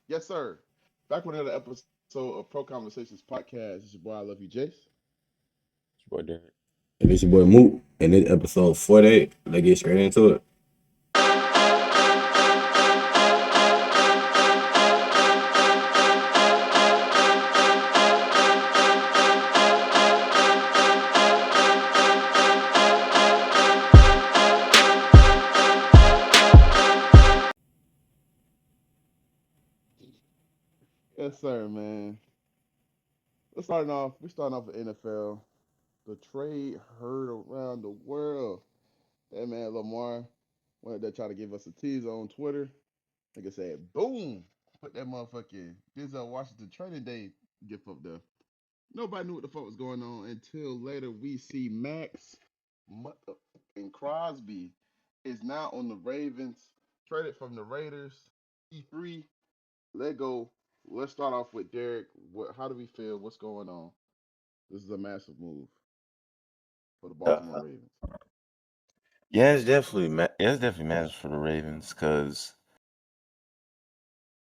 Yes, sir. Back with another episode of PROCONversations PODCAST. It's your boy, I love you, Jace. It's your boy Derek. And it's your boy Moot. And this episode 48. Let's get straight into it. Yes, sir, man. We're starting off with NFL. The trade heard around the world. That man Lamar wanted to try to give us a teaser on Twitter. Like I said, boom, put that motherfucking Denzel Washington training day gift up there. Nobody knew what the fuck was going on until later we see Maxx and Crosby is now on the Ravens, traded from the Raiders. E3, let go. Let's start off with Derek. How do we feel? What's going on? This is a massive move for the Baltimore Uh, Ravens. yeah, it's definitely matters for the Ravens because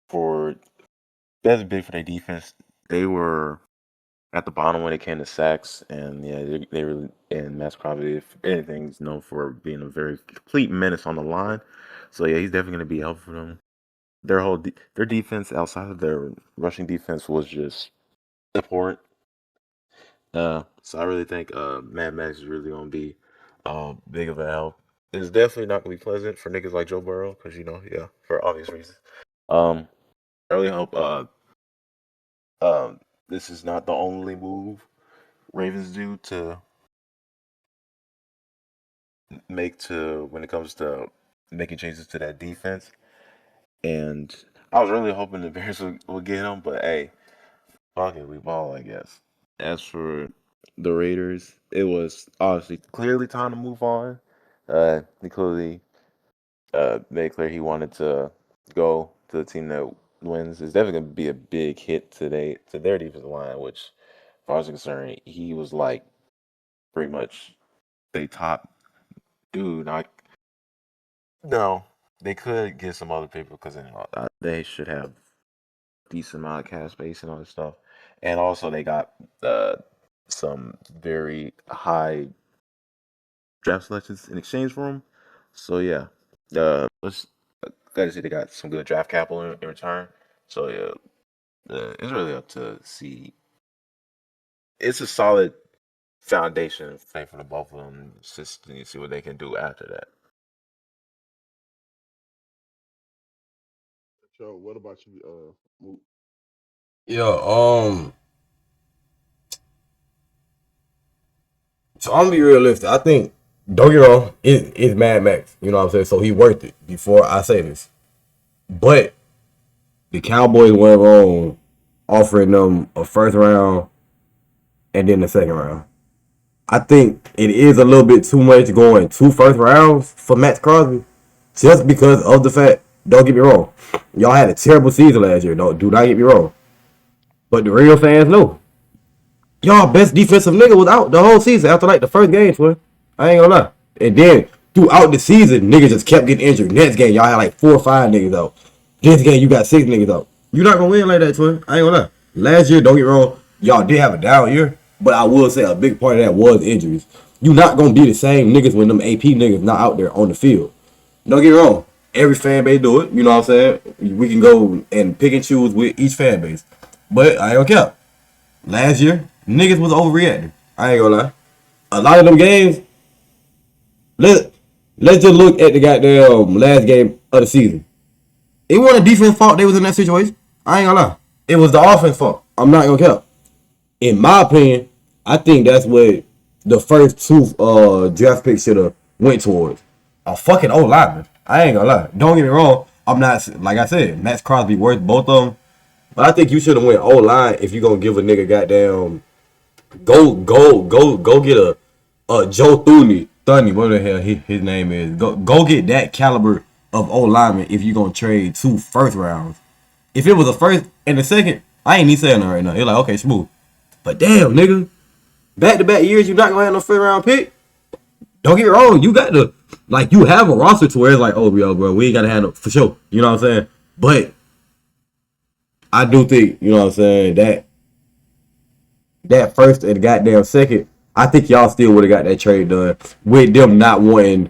for that's big for their defense. They were at the bottom when it came to sacks, and yeah, they really and Maxx Crosby, if anything, is known for being a very complete menace on the line. So yeah, he's definitely going to be helpful for them. Their defense outside of their rushing defense was just important. So I really think Mad Max is really gonna be big of a help. It's definitely not gonna be pleasant for niggas like Joe Burrow because yeah, for obvious reasons. Um, I really hope this is not the only move Ravens do to make to when it comes to making changes to that defense. And I was really hoping the Bears would get him, but hey, fuck it, we ball, I guess. As for the Raiders, it was obviously clearly time to move on. He clearly made clear he wanted to go to the team that wins. It's definitely going to be a big hit today to their defensive line, which, as far as I'm concerned, he was like pretty much they top dude. No, they could get some other people because they should have decent amount of cap space and all this stuff, and also they got uh, some very high draft selections in exchange for him. So yeah, let's glad to see they got some good draft capital in return. So yeah, it's really up to see. It's a solid foundation for the both of them. Just to see what they can do after that. So, what about you, Moot? Yeah, so I'm gonna be realistic. I think don't get me wrong, it's Mad Max. You know what I'm saying? So he worth it before I say this. But the Cowboys went wrong offering them a first round and then the second round. I think it is a little bit too much going two first rounds for Maxx Crosby. Just because of the fact, don't get me wrong. Y'all had a terrible season last year. Do not get me wrong. But the real fans know. Y'all best defensive nigga was out the whole season after like the first game, twin. I ain't gonna lie. And then throughout the season, niggas just kept getting injured. Next game, y'all had like 4 or 5 niggas out. This game, you got 6 niggas out. You not gonna win like that, twin. I ain't gonna lie. Last year, don't get me wrong, y'all did have a down year, but I will say a big part of that was injuries. You not gonna be the same niggas when them AP niggas not out there on the field. Don't get me wrong. Every fan base do it. You know what I'm saying? We can go and pick and choose with each fan base. But I ain't gonna care. Last year, niggas was overreacting. I ain't gonna lie. A lot of them games, let let's just look at the goddamn last game of the season. It wasn't a defense fault they was in that situation. I ain't gonna lie. It was the offense fault. I'm not gonna care. In my opinion, I think that's what the first two draft picks should have went towards. A fucking old lineman. I ain't gonna lie. Don't get me wrong. I'm not like I said, Maxx Crosby worth both of them. But I think you should have went O line if you gonna give a nigga goddamn go get a Joe Thuney, what the hell his name is. Go get that caliber of O lineman if you gonna trade 2 first rounds. If it was a first and a second, I ain't even saying that right now. You're like, okay, smooth. But damn, nigga, back to back years you not gonna have no first round pick. Don't get me wrong, you got to like you have a roster to where it's like, oh yo, bro, we ain't gotta have no for sure. You know what I'm saying? But I do think, you know what I'm saying, that first and goddamn second, I think y'all still would have got that trade done with them not wanting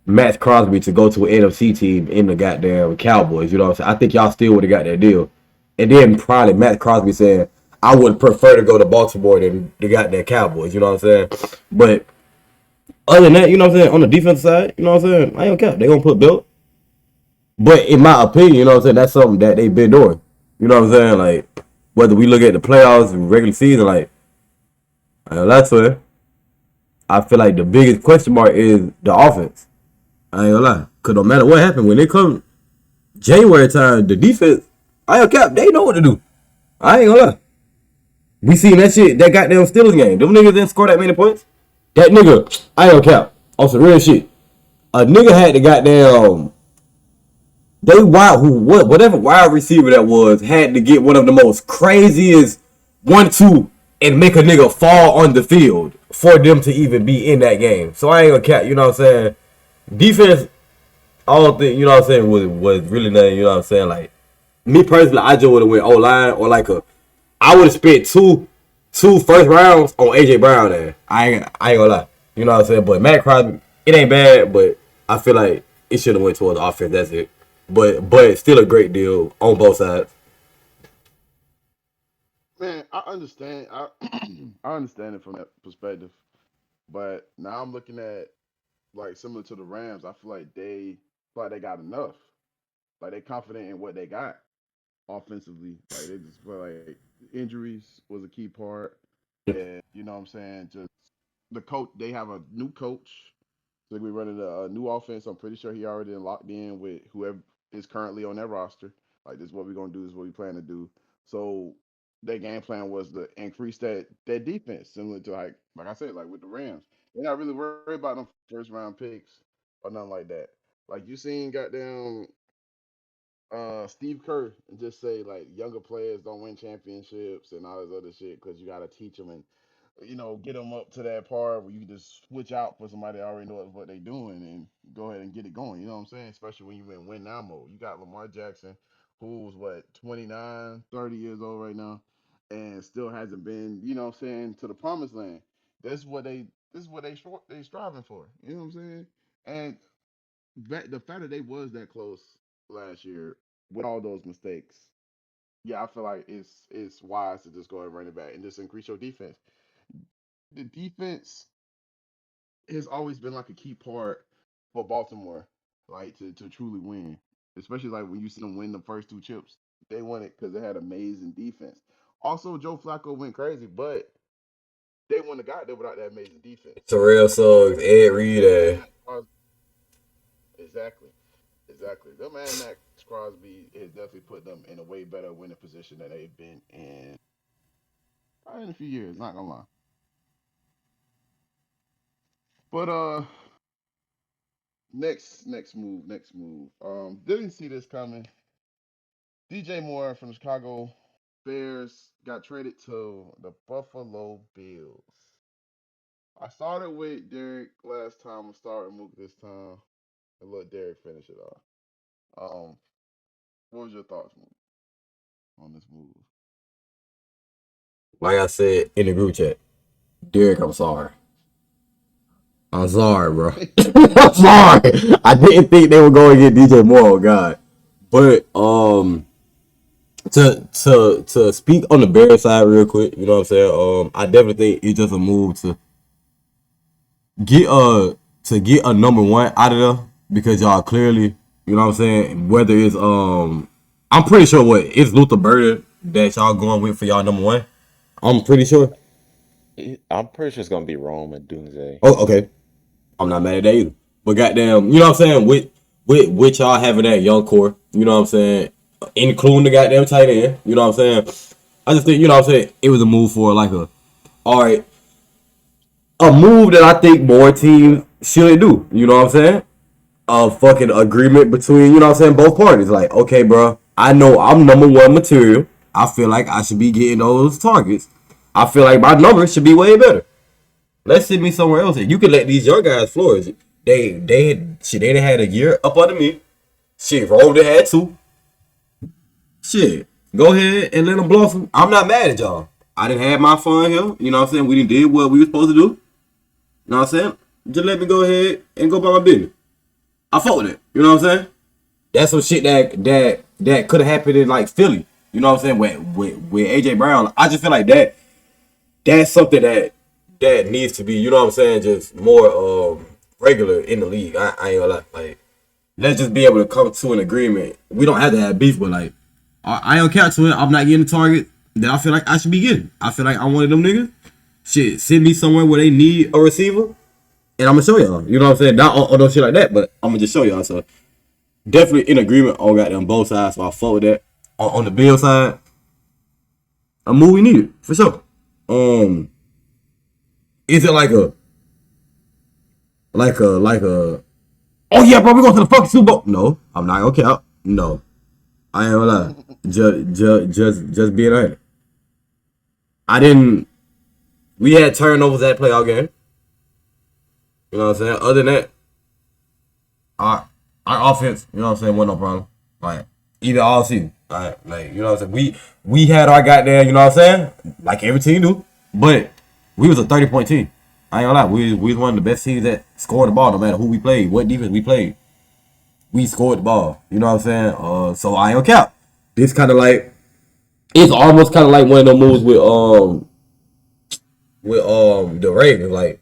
Maxx Crosby to go to an NFC team in the goddamn Cowboys. You know what I'm saying? I think y'all still would have got that deal. And then probably Maxx Crosby saying, I would prefer to go to Baltimore than the goddamn Cowboys. You know what I'm saying? But other than that, you know what I'm saying? On the defense side, you know what I'm saying? I don't care. They're going to put Bill. But in my opinion, you know what I'm saying? That's something that they've been doing. You know what I'm saying? Like, whether we look at the playoffs and regular season, like, that's where I feel like the biggest question mark is the offense. I ain't gonna lie. Because no matter what happened, when it comes January time, the defense, I ain't cap, they know what to do. I ain't gonna lie. We seen that shit, that goddamn Steelers game. Them niggas didn't score that many points. That nigga, I ain't gonna cap, on some real shit. A nigga had the goddamn, whatever wide receiver that was, had to get one of the most craziest 1-2 and make a nigga fall on the field for them to even be in that game. So I ain't gonna cap, you know what I'm saying? Defense, I don't think, you know what I'm saying, was really nothing, you know what I'm saying? Like, me personally, I just would have went O-line or like I would have spent two first rounds on AJ Brown there. I ain't gonna lie. You know what I'm saying? But Maxx Crosby, it ain't bad, but I feel like it should have went towards the offense, that's it. But still a great deal on both sides. Man, I understand. I understand it from that perspective, but now I'm looking at like similar to the Rams. I feel like they got enough. Like they confident in what they got offensively. Like they just feel like injuries was a key part, and you know what I'm saying. Just the coach. They have a new coach. So we running a new offense. I'm pretty sure he already locked in with whoever is currently on that roster. Like this is what we're gonna do. This is what we plan to do. So their game plan was to increase that defense, similar to like I said, like with the Rams. They're not really worried about them first round picks or nothing like that. Like you seen goddamn Steve Kerr and just say like younger players don't win championships and all this other shit because you got to teach them and get them up to that part where you can just switch out for somebody that already knows what they're doing and go ahead and get it going. You know what I'm saying? Especially when you're in win now mode. You got Lamar Jackson, who's what 29, 30 years old right now, and still hasn't been, you know what I'm saying, to the promised land. That's what they. This is what they striving for. You know what I'm saying? And the fact that they was that close last year with all those mistakes, yeah, I feel like it's wise to just go ahead and run it back and just increase your defense. The defense has always been like a key part for Baltimore, like to truly win. Especially like when you see them win the first two chips, they won it because they had amazing defense. Also, Joe Flacco went crazy, but they wouldn't have got there without that amazing defense. Terrell Suggs, Ed Reed, Exactly, exactly. The man Max Crosby has definitely put them in a way better winning position than they've been in probably in a few years. Not gonna lie, but next move. Didn't see this coming. DJ Moore from the Chicago Bears got traded to the Buffalo Bills. I started with Derek last time. I'm starting Mook this time. And let Derek finish it off. Um, what was your thoughts, Mook, on this move? like I said in the group chat, Derek, I'm sorry. I'm sorry, bro. I'm sorry. I didn't think they were going to get DJ Moore, oh God. But to speak on the Bears side real quick, you know what I'm saying? I definitely think it's just a move get a get a number one out of there because y'all clearly, you know what I'm saying, whether it's I'm pretty sure what it's Luther Burden that y'all going with for y'all number one. I'm pretty sure. I'm pretty sure it's gonna be Rome and Doomsday. Oh, okay. I'm not mad at that either. But goddamn, you know what I'm saying? With y'all having that young core, you know what I'm saying? Including the goddamn tight end, you know what I'm saying? I just think, you know what I'm saying, it was a move for like alright, a move that I think more teams should do. You know what I'm saying? A fucking agreement between, you know what I'm saying, both parties. Like, okay, bro, I know I'm number one material. I feel like I should be getting those targets. I feel like my numbers should be way better. Let's send me somewhere else. You can let these young guys flourish. They done had a year up under me. Shit, Rome they had two. Shit. Go ahead and let them blossom. I'm not mad at y'all. I didn't have my fun here. You know what I'm saying? We didn't did what we were supposed to do. You know what I'm saying? Just let me go ahead and go by my business. I fought with it. You know what I'm saying? That's some shit that could have happened in like Philly. You know what I'm saying? With AJ Brown. I just feel like that's something that needs to be, you know what I'm saying, just more regular in the league. I ain't gonna lie. Like, let's just be able to come to an agreement. We don't have to have beef, but like I don't count to it. I'm not getting the target that I feel like I should be getting. I feel like I'm one of them niggas. Shit, send me somewhere where they need a receiver, and I'm gonna show y'all. You know what I'm saying? Not on no shit like that, but I'm gonna just show y'all. So definitely in agreement on goddamn both sides. So I fought with that. On the Bill side, a move we needed for sure. Is it like a? Oh yeah, bro, we going to the fucking Super Bowl. No, I'm not gonna count. No, I ain't gonna lie. Just being honest. I didn't. We had turnovers that playoff game. You know what I'm saying? Other than that, our offense, you know what I'm saying, wasn't no problem. Like either all season. Like you know what I'm saying? We had our goddamn, you know what I'm saying? Like every team do. But we was a 30-point team. I ain't gonna lie. We was one of the best teams that scored the ball no matter who we played, what defense we played. We scored the ball. You know what I'm saying? So I ain't gonna count. This kind of like, it's almost kind of like one of the moves with the Ravens. Like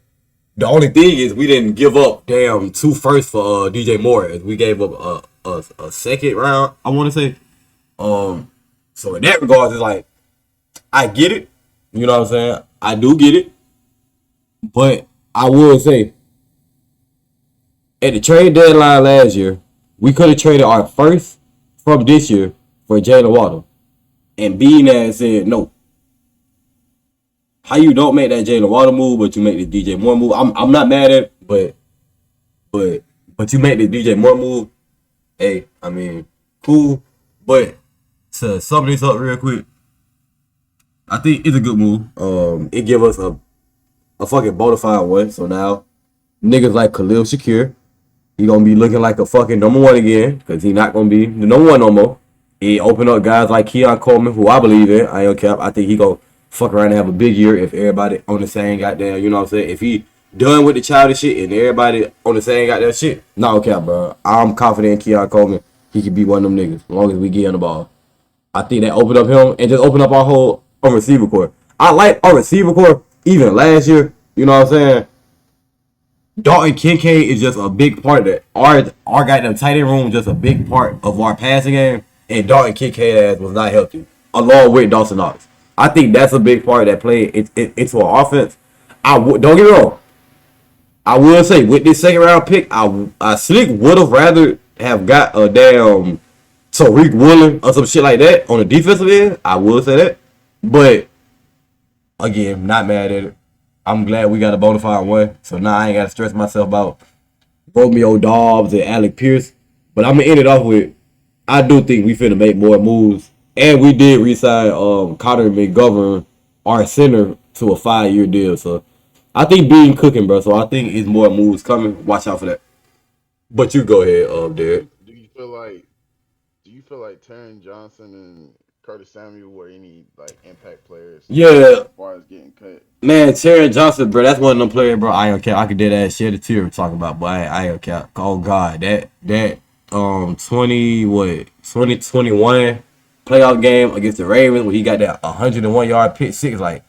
the only thing is we didn't give up damn 2 firsts for DJ Moore. We gave up a second round, I want to say. So in that regard, it's like I get it. You know what I'm saying? I do get it. But I will say at the trade deadline last year, we could have traded our first from this year for Jalen Waddle. And being that said no. How you don't make that Jalen Waddle move, but you make the DJ Moore move? I'm not mad at it, but you make the DJ Moore move. Hey, I mean, cool. But to sum this up real quick, I think it's a good move. It give us a fucking bona fide one. So now niggas like Khalil Shakir, he gonna be looking like a fucking number one again, because he not gonna be the number one no more. He opened up guys like Keon Coleman, who I believe in. I don't care. I think he gonna fuck around and have a big year if everybody on the same goddamn, you know what I'm saying? If he done with the childish shit and everybody on the same goddamn shit, no cap, bro. I'm confident in Keon Coleman. He could be one of them niggas as long as we get on the ball. I think that opened up him and just opened up our whole receiver core. I like our receiver core even last year. You know what I'm saying? Dalton Kincaid is just a big part of that. Our goddamn tight end room just a big part of our passing game, and Dalton Kincaid ass was not healthy, along with Dawson Knox. I think that's a big part of that play into our offense. Don't get me wrong. I will say with this second round pick, I slick would have rather have got a damn Tariq Woolen or some shit like that on the defensive end. I will say that, but again, not mad at it. I'm glad we got a bona fide one. So now I ain't got to stress myself about Romeo Dobbs and Alec Pierce. But I'm going to end it off with, I do think we finna make more moves. And we did re-sign Connor McGovern, our center, to a 5-year deal. So I think Bean cooking, bro. So I think it's more moves coming. Watch out for that. But you go ahead, Derek. Do you feel like Taron Johnson and Curtis Samuel were any like impact players Yeah, as far as getting cut? man, Terry Johnson, bro, that's one of them players, bro. I don't care. I could do that shit a tear talking about, but I don't care. Oh God, that 2021 playoff game against the Ravens where he got that 101-yard pick six, like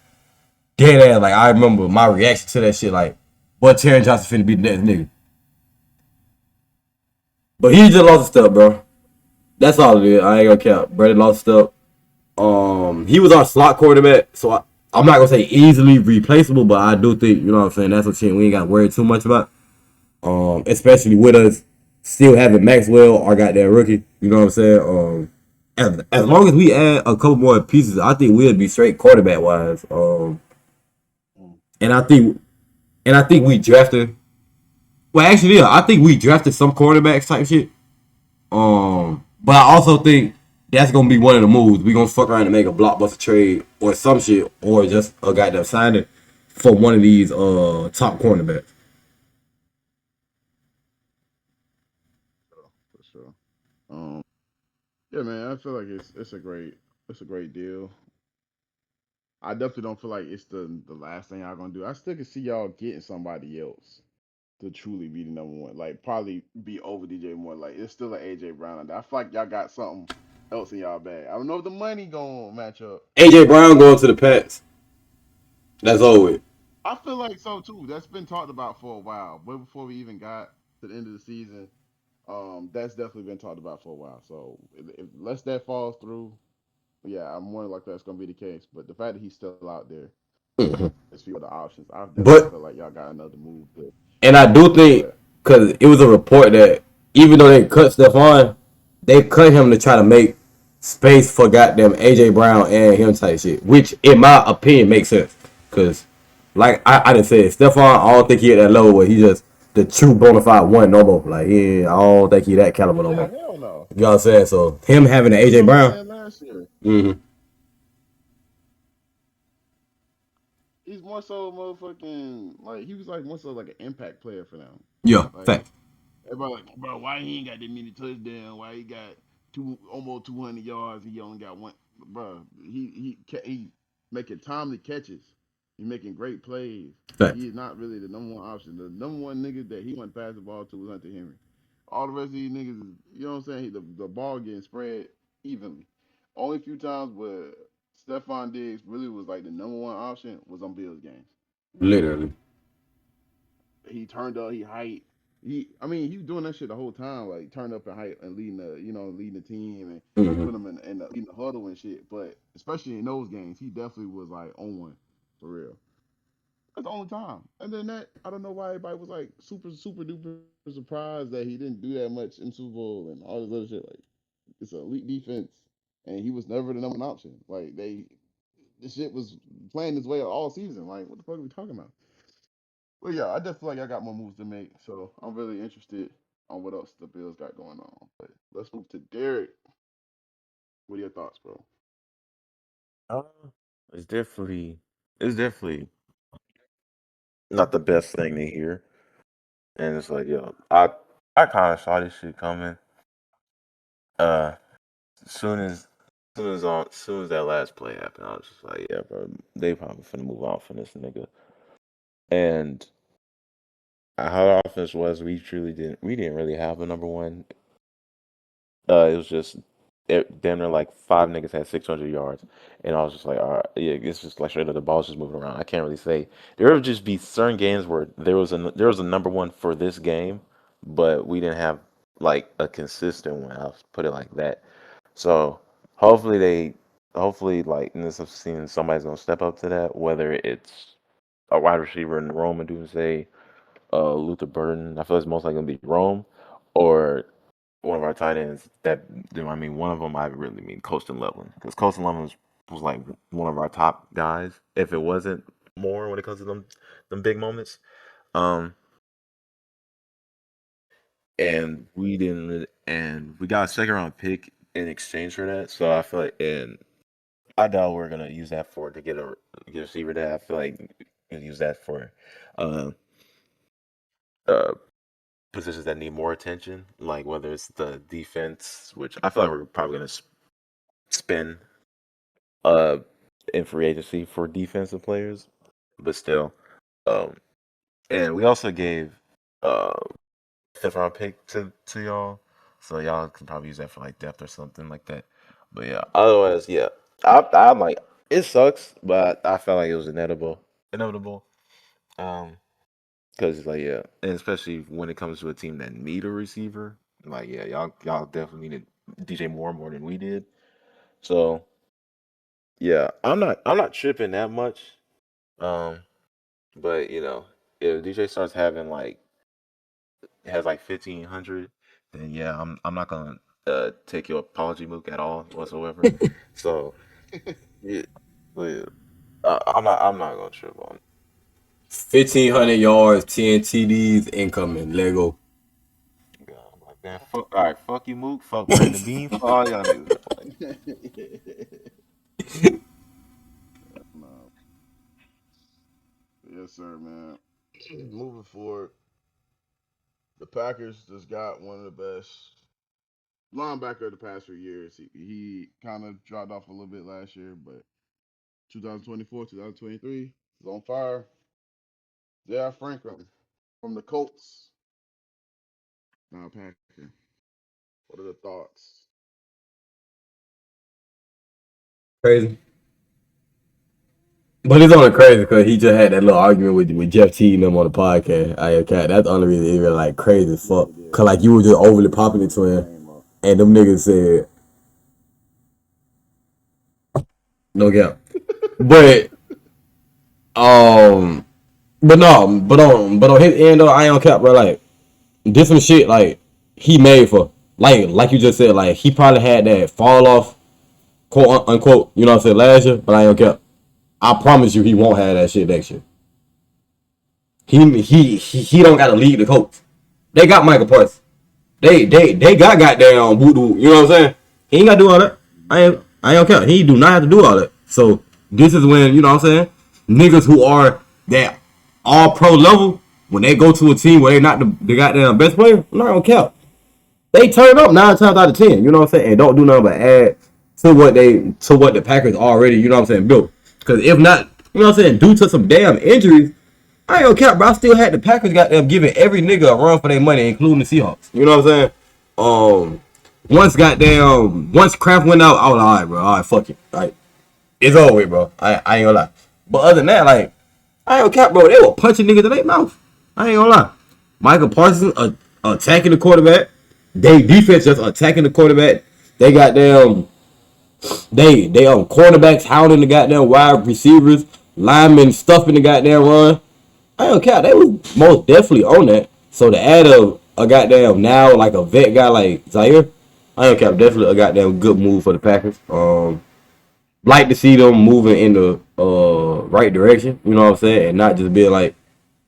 dead ass. Like I remember my reaction to that shit, like, boy, Terry Johnson finna be the next nigga. But he just lost a step, bro. That's all it is. I ain't gonna care. Brady lost a step. He was our slot quarterback, so I'm not gonna say easily replaceable, but I do think, you know what I'm saying, that's a shit we ain't got to worry too much about. Especially with us still having Maxwell, our goddamn rookie. You know what I'm saying? As long as we add a couple more pieces, I think we'll be straight quarterback wise. And I think we drafted. Well, actually, yeah, I think we drafted some quarterbacks type shit. But I also think that's gonna be one of the moves. We gonna fuck around and make a blockbuster trade or some shit, or just a goddamn signing for one of these top cornerbacks. For sure. Yeah, man, I feel like it's a great It's a great deal. I definitely don't feel like it's the last thing y'all gonna do. I still can see y'all getting somebody else to truly be the number one. Like probably be over DJ Moore. Like it's still an AJ Brown on there. I feel like y'all got something else in y'all bag. I don't know if the money gonna match up. AJ Brown going to the Pats. That's over with. I feel like so too. That's been talked about for a while. Way before we even got to the end of the season. That's definitely been talked about for a while. So if unless that falls through, yeah, I'm more like that's gonna be the case. But the fact that he's still out there Mhm. as few other options, I definitely But feel like y'all got another move to and I do go think ahead. because it was a report that even though they cut Stephon, they cut him to try to make space for goddamn AJ Brown and him type shit, which in my opinion makes sense. Cause like I didn't say it, Stephon, I don't think he at that level where he just the true bona fide one no more. Like I don't think he that caliber no Yeah, more. hell no. You know what I'm saying? So him having an That's AJ what I was Brown, saying last year. mm-hmm. He's more so motherfucking like he was like more so like an impact player for them. Yeah, Like fact, everybody like, bro, why he ain't got that many touchdowns? Why he got two almost 200 yards? He only got one. Bro, he making timely catches. He making great plays. fact, He is not really the number one option. The number one nigga that he want to pass the ball to was Hunter Henry. All the rest of these niggas, you know what I'm saying? The ball getting spread evenly. Only few times where Stephon Diggs really was like the number one option was on Bills games. literally. He turned up, he hyped. I mean, he was doing that shit the whole time, like turned up and hype and leading the team and Mm-hmm. put him in the huddle and shit. But especially in those games, he definitely was like on one for real. That's the only time. And then that, I don't know why everybody was like super duper surprised that he didn't do that much in Super Bowl and all this other shit. Like it's an elite defense, and he was never the number one option. Like this shit was playing this way all season. Like what the fuck are we talking about? Well, yeah, I definitely feel like I got more moves to make, so I'm really interested on what else the Bills got going on. But let's move to Derek. What are your thoughts, bro? Uh, it's definitely it's definitely not the best thing to hear. And it's like, yo, I kind of saw this shit coming. Uh, soon as soon as that last play happened, I was just like, yeah, bro, they probably finna move on from this nigga. And how the offense was, we didn't really have a number one. It was just damn near like five niggas had 600 yards, and I was just like, all right, yeah, it's just like straight up the ball's just moving around. I can't really say there would just be certain games where there was a number one for this game, but we didn't have like a consistent one. I'll put it like that. So hopefully hopefully like in this season somebody's gonna step up to that, whether it's a wide receiver in Rome and do say Luther Burden. I feel it's most likely gonna be Rome, or one of our tight ends that I mean one of them I really mean Colston Loveland, because Colston Loveland was like one of our top guys. If it wasn't more when it comes to them big moments, um, and we got a second round pick in exchange for that. So I feel like, and I doubt we're gonna use that for to get a receiver. That I feel like we can use that for uh, uh positions that need more attention, like whether it's the defense, which I feel like we're probably gonna spend uh in free agency for defensive players, but still. Um, and we also gave uh fifth round pick to y'all, so y'all can probably use that for like depth or something like that. But yeah, otherwise, yeah, I'm like it sucks, but I felt like it was inevitable. Um, because it's like yeah, and especially when it comes to a team that need a receiver, like yeah, y'all definitely needed DJ Moore more than we did. So yeah, I'm not tripping that much. Um, but if DJ starts having like has like 1,500, then yeah, I'm not gonna take your apology mook at all whatsoever. So yeah, but yeah, I'm not gonna trip on it. 1,500 yards, 10 TDs incoming. Lego. Yeah, I'm like, man, fuck, all right, fuck you, Mook, fuck Brandon Bean, fuck all y'all niggas. Like, No. Yes, sir, man. Moving forward, the Packers just got one of the best. linebacker the past few years. He kind of dropped off a little bit last year, but 2024, 2023, he's on fire. Zaire Franklin from the Colts. Now Packer. What are the thoughts? Crazy. But it's only crazy because he just had that little argument with Jeff T and them on the podcast. I okay, that's the only reason it really like crazy as fuck. Cause like you were just overly popular to him, and them niggas said no cap. But um, but no, but on his end though, I ain't on cap, bro. Like this some shit like he made for like you just said, like he probably had that fall off, quote unquote. You know what I'm saying last year, but I ain't on cap. I promise you, he won't have that shit next year. He don't got to lead the coach. They got Michael Parsons. They got goddamn voodoo. You know what I'm saying? He ain't got to do all that. I ain't care. He do not have to do all that. So this is when you know what I'm saying. Niggas who are that all pro level when they go to a team where they not the goddamn best player, I'm not gonna care. They turn up 9 times out of 10. You know what I'm saying? And don't do nothing but add to what the Packers already. You know what I'm saying? Built. Because if not, you know what I'm saying, due to some damn injuries, I ain't gonna cap, bro. I still had the Packers got them giving every nigga a run for their money, including the Seahawks. You know what I'm saying? Once Kraft went out, I was like, all right, bro. All right, fuck it. All right, it's over with, bro. I ain't gonna lie. But other than that, like, I ain't gonna cap, bro. They were punching niggas in their mouth. I ain't gonna lie. Michael Parsons attacking the quarterback. They defense just attacking the quarterback. They got them. They quarterbacks hounding the goddamn wide receivers, linemen stuffing the goddamn run. I don't care. They was most definitely on that. So to add a goddamn now like a vet guy like Zaire, I don't care. Definitely a goddamn good move for the Packers. Like to see them moving in the right direction. You know what I'm saying, and not just being like,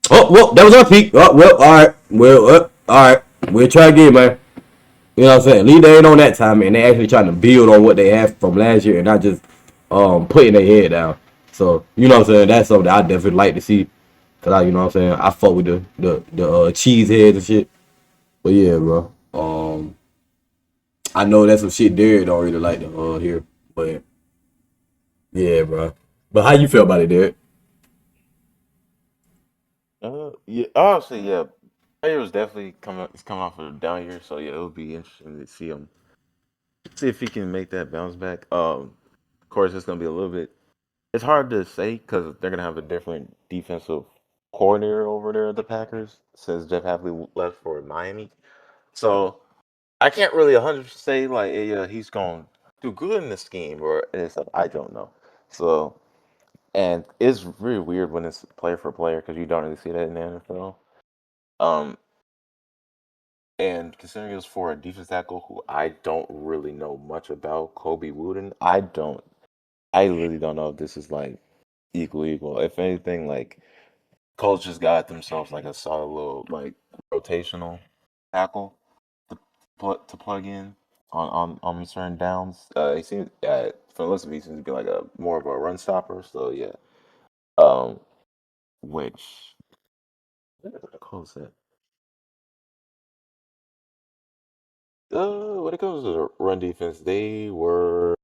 oh well, that was our peak. Oh well, all right, well, all right, we'll try again, man. You know what I'm saying? Leave they ain't on that time, and they actually trying to build on what they have from last year, and not just putting their head down. So you know what I'm saying? That's something I definitely like to see. Cause you know what I'm saying, I fuck with the cheese heads and shit. But yeah, bro. I know that's some shit Derek don't really like to hear. But yeah, bro. But how you feel about it, Derek? Yeah, honestly, yeah. Player was definitely coming off of a down year, so yeah, it would be interesting to see if he can make that bounce back. Of course, it's gonna be a little bit. It's hard to say because they're gonna have a different defensive coordinator over there at the Packers since Jeff Hadley left for Miami. So I can't really 100% say like, yeah, he's going to do good in this scheme or and stuff. I don't know. So and it's really weird when it's player for player because you don't really see that in the NFL. Um, and considering it was for a defense tackle who I don't really know much about, Kobe Wooden, I really don't know if this is like equal. If anything, like Colts just got themselves like a solid little like rotational tackle to plug in on certain downs. He seems from the looks of it, he seems to be like a more of a run stopper. So yeah, um, which what Colts that when it comes to the run defense, they were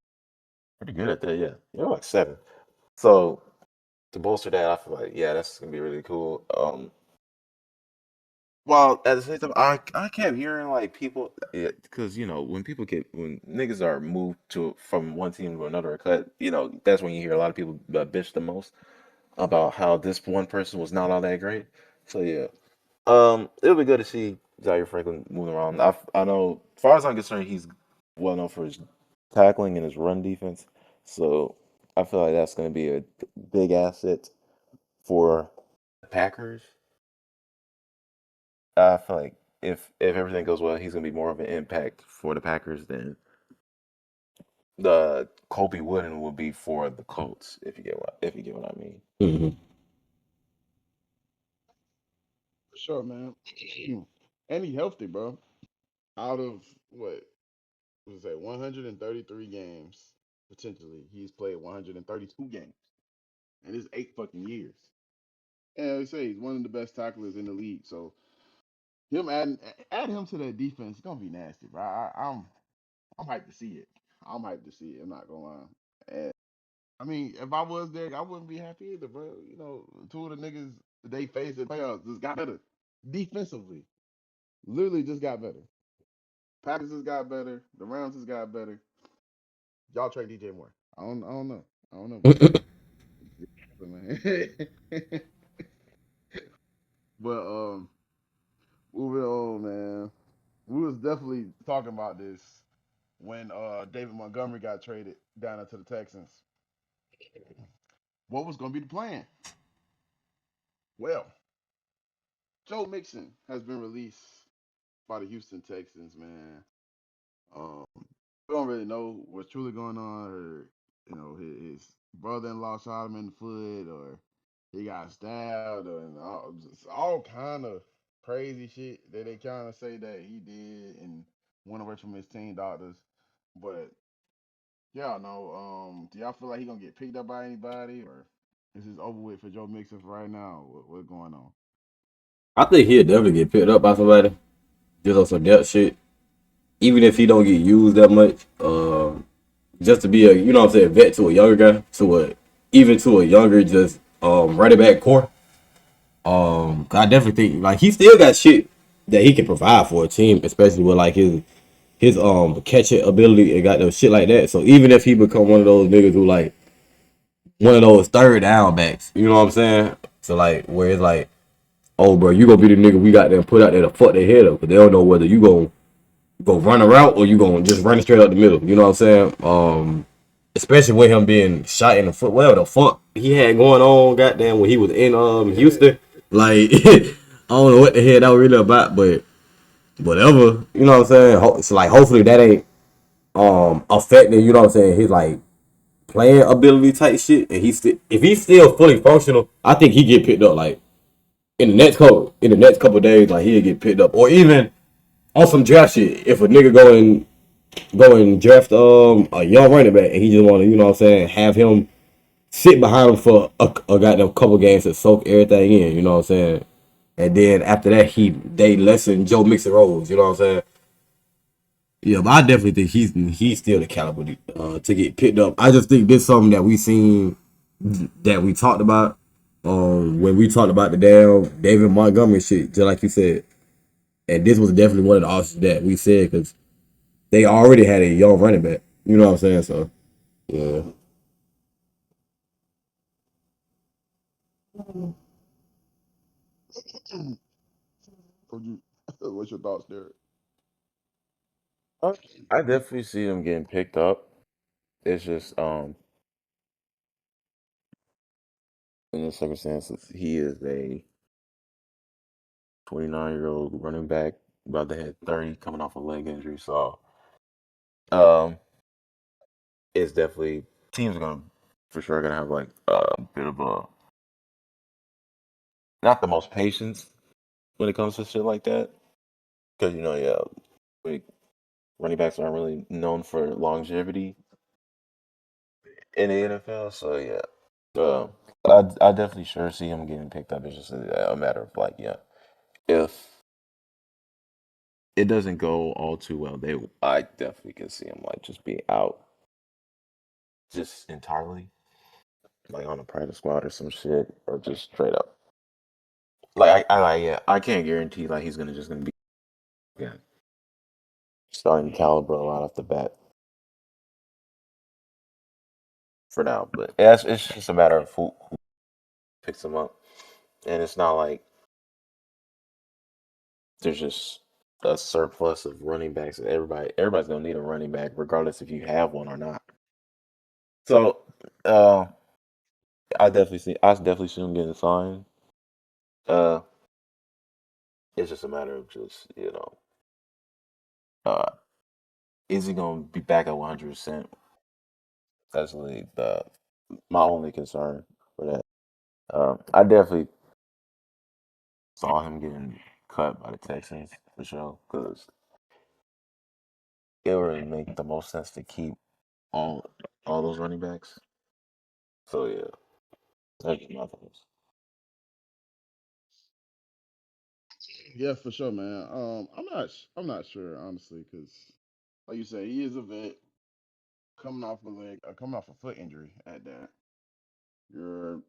pretty good at that. Yeah, they were like seven. So to bolster that, I feel like yeah, that's gonna be really cool. Well, at the same time, I kept hearing like people, because when niggas are moved to from one team to another, cut, that's when you hear a lot of people bitch the most about how this one person was not all that great. So yeah, it'll be good to see Zaire Franklin moving around. I know, as far as I'm concerned, he's well known for his tackling and his run defense. So I feel like that's going to be a big asset for the Packers. I feel like if everything goes well, he's gonna be more of an impact for the Packers than the Kobe Wooden will be for the Colts. If you get what I mean. Mm-hmm. For sure, man. And he healthy, bro. Out of what was that? 133 games potentially. He's played 132 games, and it's 8 fucking years. And I say he's one of the best tacklers in the league. So him add him to that defense, it's gonna be nasty, bro. I'm hyped to see it. I'm hyped to see it. I'm not gonna lie. And, I mean, if I was there, I wouldn't be happy either, bro. You know, two of the niggas they faced in playoffs just got better defensively. Literally just got better. Packers just got better. The Rams just got better. Y'all trade DJ Moore. I don't know. I don't know, man. But moving on, man. We was definitely talking about this when David Montgomery got traded down into the Texans. What was gonna be the plan? Well, Joe Mixon has been released by the Houston Texans, man. We don't really know what's truly going on, or you know, his brother-in-law shot him in the foot, or he got stabbed, or and all kind of crazy shit that they kind of say that he did and went away from his team doctors. But yeah, no. Do y'all feel like he gonna get picked up by anybody, or is this over with for Joe Mixon for right now? What's going on? I think he'll definitely get picked up by somebody just on some depth shit. Even if he don't get used that much, just to be a you know what I'm saying vet to a younger guy, to a even to a younger just running back core. I definitely think like he still got shit that he can provide for a team, especially with like his catching ability and got those shit like that. So even if he become one of those niggas who like one of those third down backs, you know what I'm saying? So like where it's like, oh bro, you gonna be the nigga we got there put out there to fuck their head up, but they don't know whether you gonna go run a route or you gonna just run it straight up the middle. You know what I'm saying? Especially with him being shot in the foot. Whatever the fuck he had going on, goddamn, when he was in Houston. Like I don't know what the hell that was really about, but whatever. You know what I'm saying? It's like hopefully that ain't affecting, you know what I'm saying, his like playing ability type shit. And if he's still fully functional, I think he get picked up like in the next couple of days, like he'll get picked up. Or even on some draft shit. If a nigga go and draft a young running back and he just wanna, you know what I'm saying, have him sit behind him for a goddamn couple games to soak everything in, you know what I'm saying? And then after that they lessen Joe Mixon roles, you know what I'm saying? Yeah, but I definitely think he's still the caliber to get picked up. I just think this is something that we seen that we talked about when we talked about the damn David Montgomery shit, just like you said. And this was definitely one of the options that we said because they already had a young running back. You know what I'm saying? So yeah. What's your thoughts there? Uh, I definitely see him getting picked up. It's just in the circumstances he is a 29-year-old running back about to hit 30 coming off a leg injury. So um it's definitely teams are gonna for sure gonna have like a bit of a not the most patience when it comes to shit like that. Because yeah, we, running backs aren't really known for longevity in the NFL. So yeah, um, I definitely sure see him getting picked up. It's just a matter of like, yeah, if it doesn't go all too well, I definitely can see him like just be out just entirely, like on a practice squad or some shit, or just straight up. Like yeah, I can't guarantee like he's gonna be yeah starting caliber right off the bat for now. But yeah, it's just a matter of who picks him up, and it's not like there's just a surplus of running backs. Everybody's gonna need a running back, regardless if you have one or not. So, uh, I definitely see him getting signed. Uh, it's just a matter of just uh, is he gonna be back at 100%? That's really my only concern for that. I definitely saw him getting cut by the Texans for sure because it would make the most sense to keep all all those running backs. So yeah, that's just my thoughts. Yeah, for sure, man. I'm not sure honestly, because like you said, he is a vet coming off a foot injury at that. You're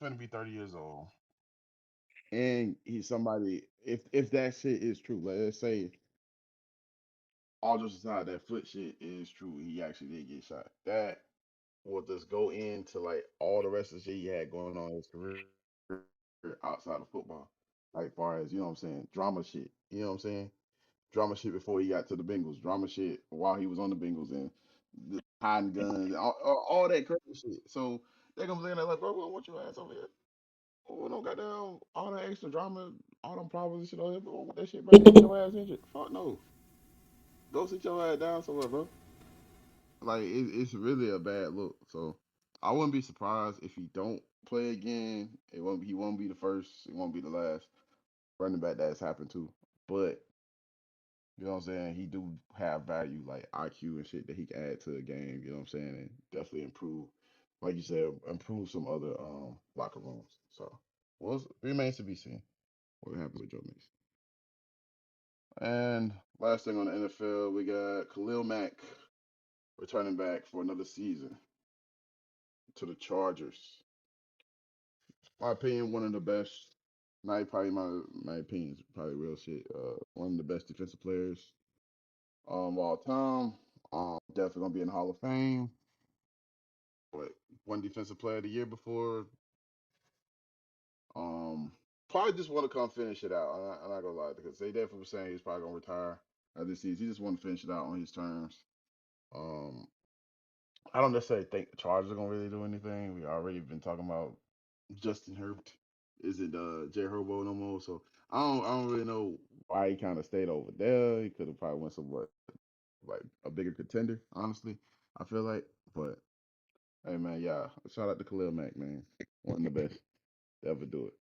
going to be 30 years old, and he's somebody. If that shit is true, let's say all jokes aside, that foot shit is true. He actually did get shot. That will just go into like all the rest of the shit he had going on in his career outside of football. Like far as, you know what I'm saying, drama shit. You know what I'm saying? Drama shit before he got to the Bengals. Drama shit while he was on the Bengals and the hiding guns, all that crazy shit. So they gonna be looking at like, bro, we don't want your ass over here. We don't got down all that extra drama, all them problems and shit on here. But we don't want that shit, bro. You get your ass injured. Fuck no. Go sit your ass down somewhere, bro. Like it's really a bad look. So I wouldn't be surprised if he don't play again. He won't be the first. It won't be the last running back that's happened to. But you know what I'm saying? He do have value like IQ and shit that he can add to the game. You know what I'm saying? And definitely improve, like you said, improve some other locker rooms. So well, it remains to be seen what happens with Joe Mixon. And last thing on the NFL, we got Khalil Mack returning back for another season to the Chargers. My opinion, one of the best. Not probably my opinion is probably real shit. One of the best defensive players of all time. Definitely gonna be in the Hall of Fame. But one defensive player of the year before. Um, Probably just want to come finish it out. I'm not gonna lie because they definitely were saying he's probably gonna retire this season. He just want to finish it out on his terms. Um, I don't necessarily think the Chargers are gonna really do anything. We already been talking about Justin Herbert. Is it Jay Herbo no more? So I don't really know why he kind of stayed over there. He could have probably went somewhat like a bigger contender. Honestly, I feel like. But hey man, yeah, shout out to Khalil Mack, man. One of the best to ever do it.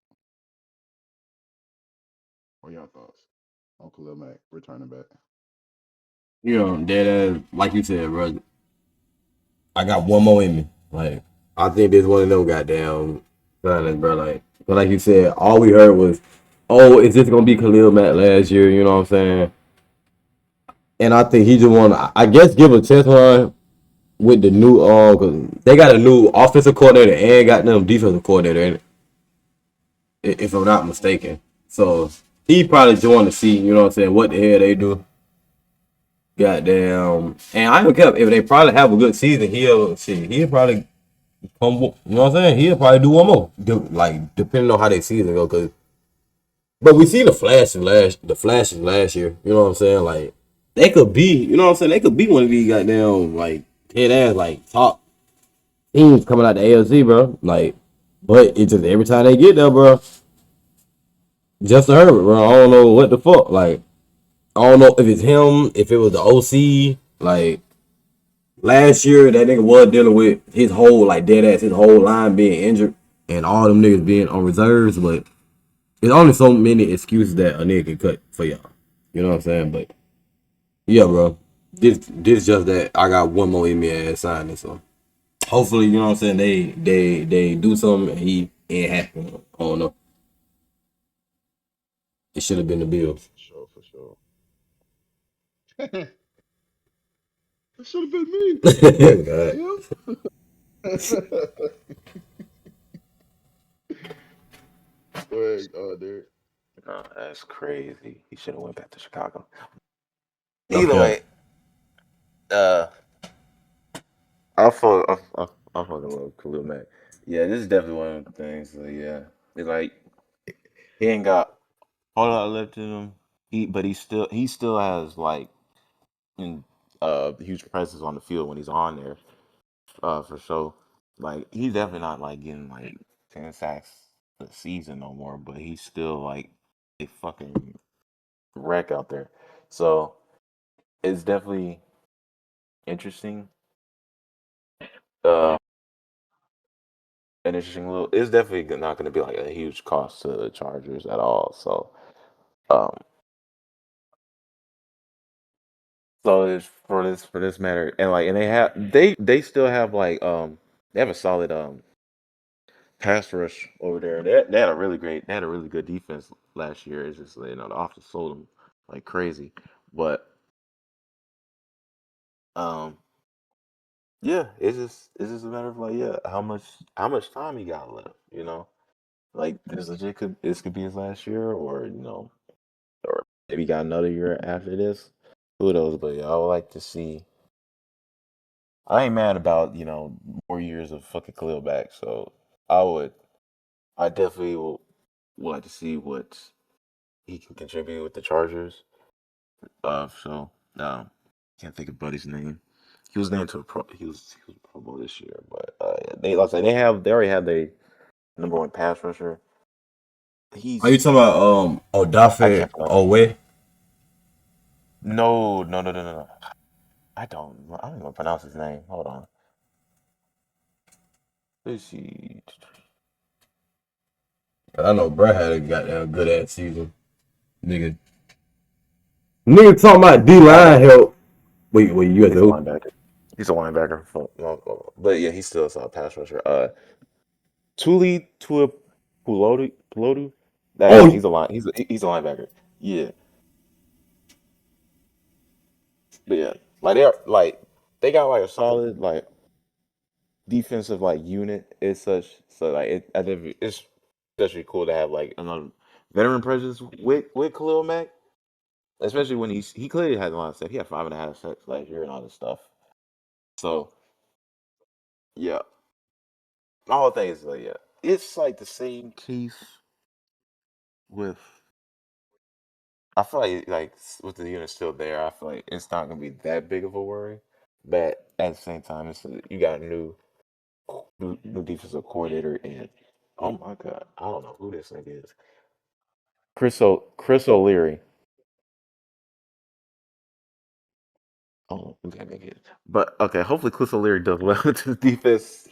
What y'all thoughts on Khalil Mack returning back? You know, dead ass, like you said, bro. I got one more in me. Like, I think this one of them goddamn signings, bro. Like, but like you said, all we heard was, "Oh, is this gonna be Khalil Mack last year?" You know what I'm saying? And I think he just want, I guess, give a test run with the new, cause they got a new offensive coordinator and got them defensive coordinator, if I'm not mistaken. So he probably joined to see, you know what I'm saying, what the hell they do. Goddamn, and I don't care if they probably have a good season. He'll probably come. You know what I'm saying? He'll probably do one more. Like depending on how they season go, cause but we see the flashes last year. You know what I'm saying? Like they could be. You know what I'm saying? They could be one of these goddamn like head ass like top teams coming out the AFC, bro. Like, but it's just every time they get there, bro. Justin Herbert, bro. I don't know what the fuck. Like, I don't know if it's him, if it was the OC. Like last year, that nigga was dealing with his whole like dead ass, his whole line being injured, and all them niggas being on reserves. But there's only so many excuses that a nigga can cut for y'all. You know what I'm saying? But yeah, bro. This just that I got one more in me ass signing. So hopefully, you know what I'm saying. They do something and he ain't happy. I don't know. It should have been the Bills. For sure, for sure. It should have been me. God. Him? Go ahead, Derek. That's crazy. He should have went back to Chicago. No Either cap. way, uh, I fucking love Khalil Mack. Yeah, this is definitely one of the things. So yeah, it's like he ain't got a whole lot left in him. But he still has like in huge presence on the field when he's on there. For sure. Like he's definitely not like getting like 10 sacks a season no more, but he's still like a fucking wreck out there. So it's definitely interesting. Uh, an interesting little. It's definitely not going to be like a huge cost to the Chargers at all. Um, so it's for this matter, and like, and they still have like they have a solid pass rush over there. They had a really good defense last year. It's just the offense sold them like crazy, but Um, yeah, it's just a matter of like, yeah, how much time he got left, you know? Like this could be his last year, or or maybe he got another year after this. Who knows? But yeah, I would like to see. I ain't mad about more years of fucking Khalil back. So I would, I definitely would like to see what he can contribute with the Chargers. So can't think of Buddy's name. He was named to a pro. He was a Pro Bowl this year, but they like I said, they already have their number one pass rusher. Are you He's talking about I Odafe can't pronounce. Owe? No, no, no, no, no, no. I don't even pronounce his name. Hold on. Let's see. I know Brad had a goddamn good ass season. Nigga. Nigga talking about D I line help. Wait, you at the He's a who? linebacker. He's a linebacker. But yeah, he's still a pass rusher. Tuli Pulodu. Yeah, Oh, he's a line. He's a linebacker. Yeah, but yeah, they got like a solid defensive unit as such. So I think it's especially cool to have like another veteran presence with Khalil Mack, especially when he clearly had a lot of stuff. He had 5.5 sacks last year and all this stuff. So yeah, my whole thing is like, yeah, it's like the same case with. I feel with the unit still there, I feel like it's not gonna be that big of a worry. But at the same time, you got a new defensive coordinator, and oh my god, I don't know who this nigga is. Chris O'Leary. Oh, we can't make it. But okay, hopefully Chris O'Leary does well with his defense.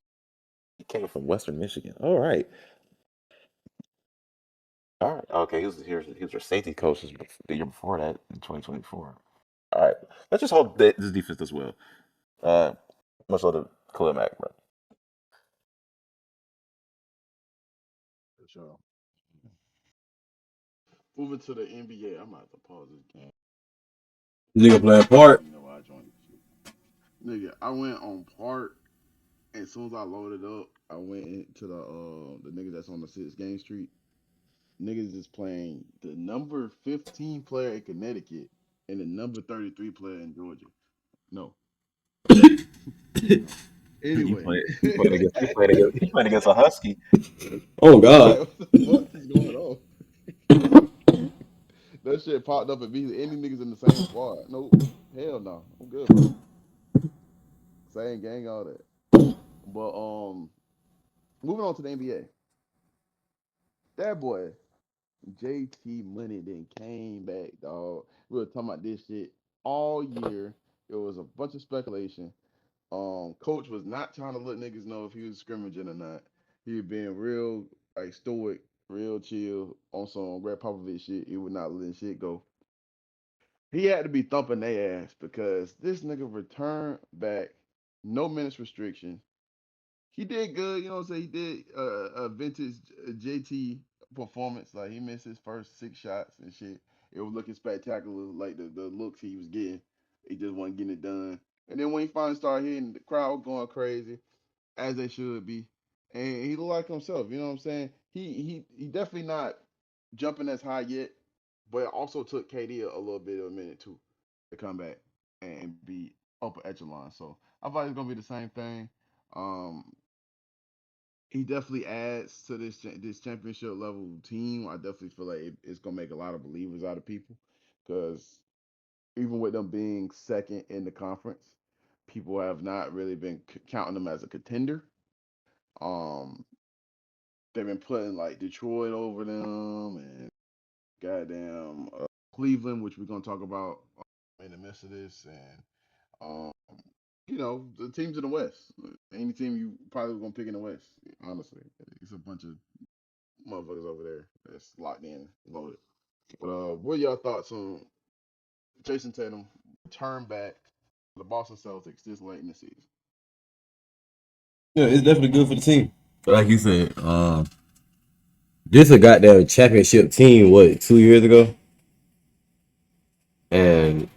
He came from Western Michigan. All right. All right. Okay, he was our safety coach the year before that in 2024. All right. Let's just hope that this defense does well. Uh, much love to Khalil Mack, bro. For sure. Moving to the NBA, I'm about to pause this game. nigga playing I don't part. even know why I joined this shit. Nigga, I went on Park, and as soon as I loaded up, I went into the niggas that's on the 6 Game Street. Niggas is playing the number 15 player in Connecticut and the number 33 player in Georgia. No, no. You Anyway, play you playing against a Husky. Oh like God. what the fuck is going on? That shit popped up and be any niggas in the same squad. Nope. Hell no. I'm good, bro. Same gang, all that. But moving on to the NBA. That boy, JT Money then came back, dog. We were talking about this shit all year. It was a bunch of speculation. Coach was not trying to let niggas know if he was scrimmaging or not. He was being real stoic, real chill on some Red Popovich shit. He would not let shit go. He had to be thumping their ass because this nigga returned back, no minutes restriction. He did good, you know what I'm saying? He did a vintage JT performance. Like he missed his first 6 shots and shit. It was looking spectacular, like the looks he was getting. He just wasn't getting it done. And then when he finally started hitting, the crowd was going crazy, as they should be. And he looked like himself, you know what I'm saying? He definitely not jumping as high yet, but it also took KD a little bit of a minute too to come back and be upper echelon. So I thought it's gonna be the same thing. Um, he definitely adds to this championship level team. I definitely feel like it's gonna make a lot of believers out of people because even with them being second in the conference, people have not really been counting them as a contender. Um, they've been putting like Detroit over them and goddamn Cleveland, which we're gonna talk about in the midst of this, and um, the teams in the West. Any team you probably gonna pick in the West, honestly, it's a bunch of motherfuckers over there that's locked in, loaded. But what are y'all thoughts on Jason Tatum turn back to the Boston Celtics this late in the season? Yeah, it's definitely good for the team. But like you said, this a goddamn championship team. What 2 years ago, and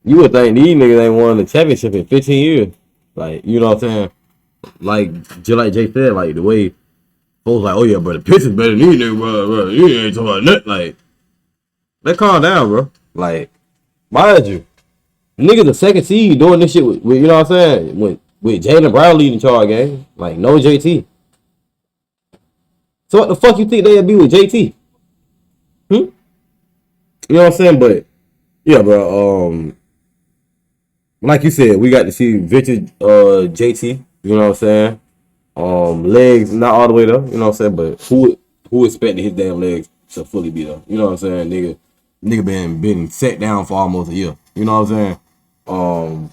You would think these niggas ain't won the championship in 15 years. Like, you know what I'm saying? Like, just like Jay said, like, the way folks like, oh yeah, bro, the Pistons better than these niggas, bro. You ain't talking about nothing. Like, let's calm down, bro. Like, mind you, niggas the second seed doing this shit with you know what I'm saying? With Jalen Brown leading charge game. Like, no JT. So what the fuck you think they'd be with JT? Hmm? You know what I'm saying? But yeah, bro. Like you said, we got to see vintage JT. You know what I'm saying? Legs not all the way there. You know what I'm saying? But who expected his damn legs to fully be there? You know what I'm saying? Nigga been set down for almost a year. You know what I'm saying? Um,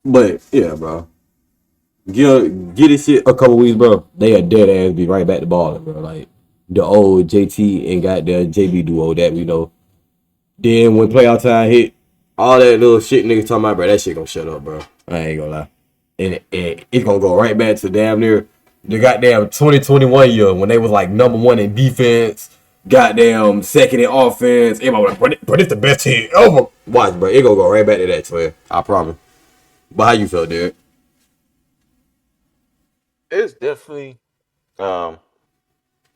but yeah, bro. Get this shit a couple weeks, bro. They are dead ass be right back to balling, bro. Like the old JT and got the JB duo that we know. Then when playoff time hit, all that little shit niggas talking about, bro, that shit gonna shut up, bro. I ain't gonna lie. And it's gonna go right back to damn near the goddamn 2021 year when they was like number one in defense, goddamn second in offense. Everybody was like, bro, this the best team ever. Watch, bro. It gonna go right back to that, twin. I promise. But how you feel, dude? It's definitely um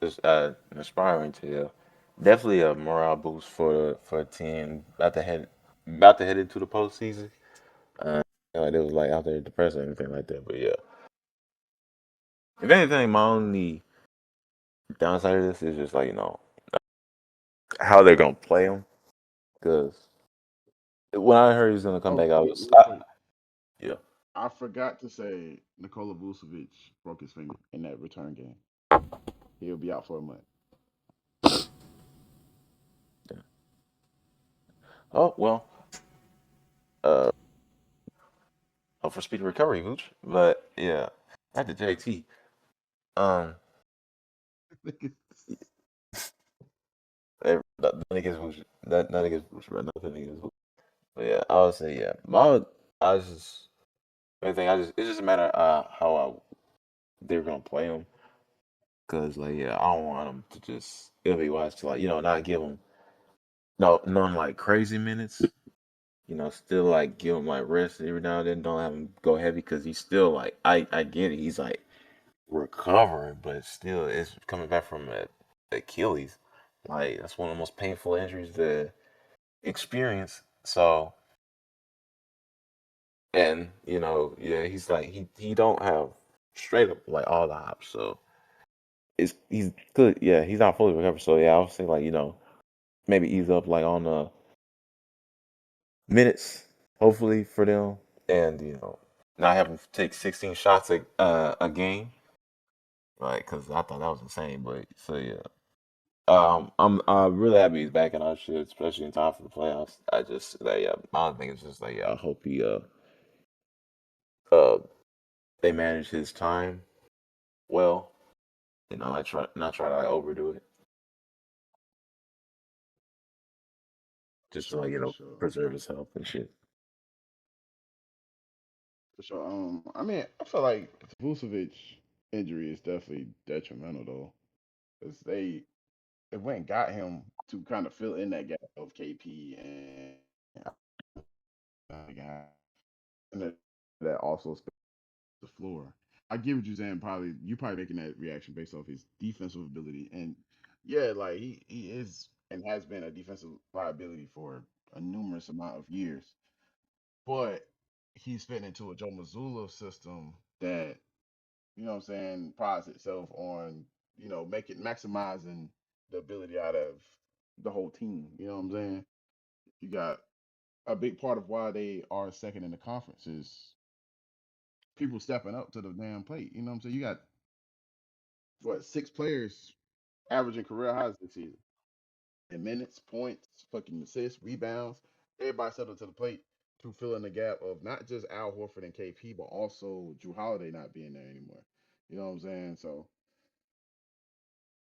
just inspiring to definitely a morale boost for a team about to head into the postseason. Like it was like out there depressed or anything like that. But yeah, if anything, my only downside of this is just like how they're gonna play him. Because when I heard he was gonna come Oh, back, real quick. yeah. I forgot to say Nikola Vucevic broke his finger in that return game. He'll be out for a month. Yeah. Oh well, uh, hope for speedy recovery, Mooch. But yeah, back to JT. Um, nothing against Mooch, nothing against Mooch, bro. Nothing against Mooch. But yeah, I would say yeah. I was just anything. It's just a matter of how they're gonna play him. Cause like yeah, I don't want him to just it'll be wise to like not give him none like crazy minutes. Still like give him like rest every now and then. Don't have him go heavy because he's still like I get it. He's like recovering, but still it's coming back from Achilles. Like that's one of the most painful injuries to experience. So and yeah, he's like he don't have straight up like all the hops. So he's good. Yeah, he's not fully recovered. So yeah, I would say like maybe ease up like on the minutes, hopefully for them, and not have them take 16 shots a game, right? Because I thought that was insane. But so yeah, I'm really happy he's back in our shit, especially in time for the playoffs. I just like yeah, my only thing is just like yeah, I hope he uh they manage his time well, I try not try to like overdo it, For just to like sure, for sure, preserve his health and shit. for sure. I mean, I feel like Vucevic injury is definitely detrimental though, because it went and got him to kind of fill in that gap of KP and guy, and that also spaced the floor. I get what you're saying. Probably you probably making that reaction based off his defensive ability, and yeah, like he is and has been a defensive liability for a numerous amount of years. But he's fitting into a Joe Mazzulla system that, what I'm saying, prides itself on, making maximizing the ability out of the whole team. You know what I'm saying? You got a big part of why they are second in the conference is people stepping up to the damn plate. You know what I'm saying? You got what, six players averaging career highs this season in minutes, points, fucking assists, rebounds. Everybody settled to the plate to fill in the gap of not just Al Horford and KP, but also Drew Holiday not being there anymore. You know what I'm saying? So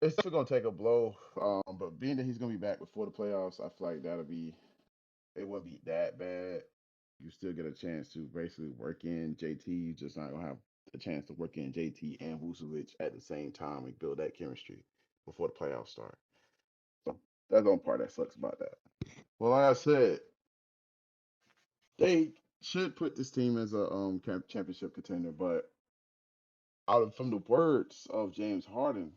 it's still gonna take a blow. But being that he's gonna be back before the playoffs, I feel like it wouldn't be that bad. You still get a chance to basically work in JT. You just not gonna have a chance to work in JT and Vucevic at the same time and build that chemistry before the playoffs start. So that's the only part that sucks about that. Well, like I said, They should put this team as a championship contender, but from the words of James Harden,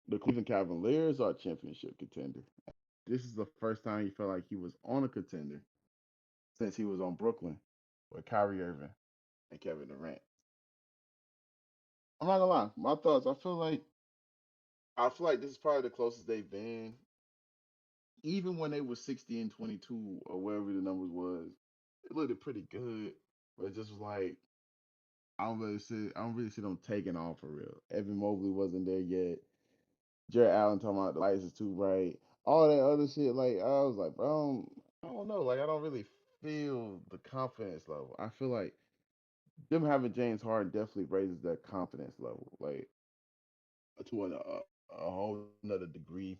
the Cleveland Cavaliers are a championship contender. This is the first time he felt like he was on a contender since he was on Brooklyn with Kyrie Irving and Kevin Durant. I'm not gonna lie, my thoughts. I feel like this is probably the closest they've been. Even when they were 60 and 22 or wherever the numbers was, it looked pretty good. But it just was like I don't really see them taking off for real. Evan Mobley wasn't there yet. Jared Allen talking about the lights is too bright. All that other shit, like I was like, bro, I don't know. Like I don't really feel the confidence level. I feel like them having James Harden definitely raises their confidence level, like to a whole another degree.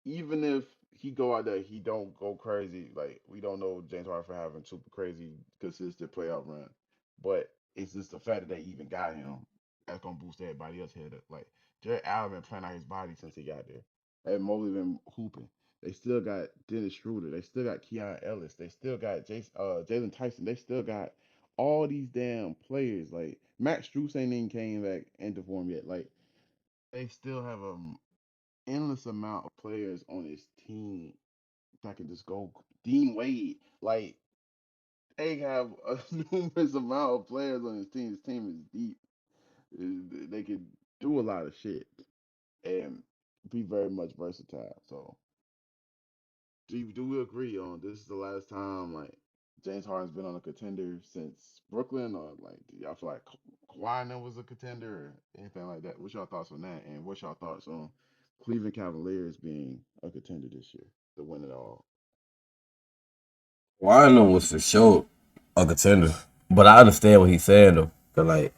Even if he go out there, he don't go crazy. Like we don't know James Harden for having super crazy consistent playoff run, but it's just the fact that they even got him that's gonna boost everybody else head up. Like Jared Allen been playing out his body since he got there. And Mobley been hooping. They still got Dennis Schroeder. They still got Keon Ellis. They still got Jalen Tyson. They still got all these damn players. Like Max Strus ain't even came back into form yet. Like they still have a endless amount of players on his team that can just go. Dean Wade, like they have a numerous amount of players on his team. His team is deep. They can do a lot of shit and be very much versatile. So, do we agree on this is the last time like James Harden's been on a contender since Brooklyn, or like do y'all feel like Kawhi and them was a contender or anything like that? What's your thoughts on that? And what's your thoughts on Cleveland Cavaliers being a contender this year to win it all? Well, I know was for sure a contender, but I understand what he's saying though. Cause like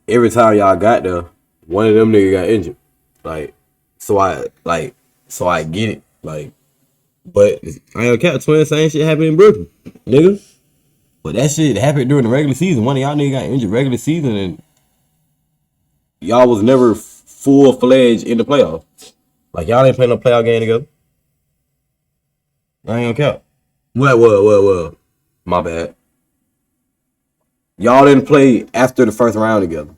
every time y'all got there, one of them niggas got injured. Like, so I get it. Like, but I ain't cap twin same shit happened in Brooklyn, nigga. But that shit happened during the regular season. One of y'all niggas got injured regular season, and y'all was never full fledged in the playoffs. Like y'all ain't playing no playoff game together. I ain't gonna cap. Well. My bad. Y'all didn't play after the first round together.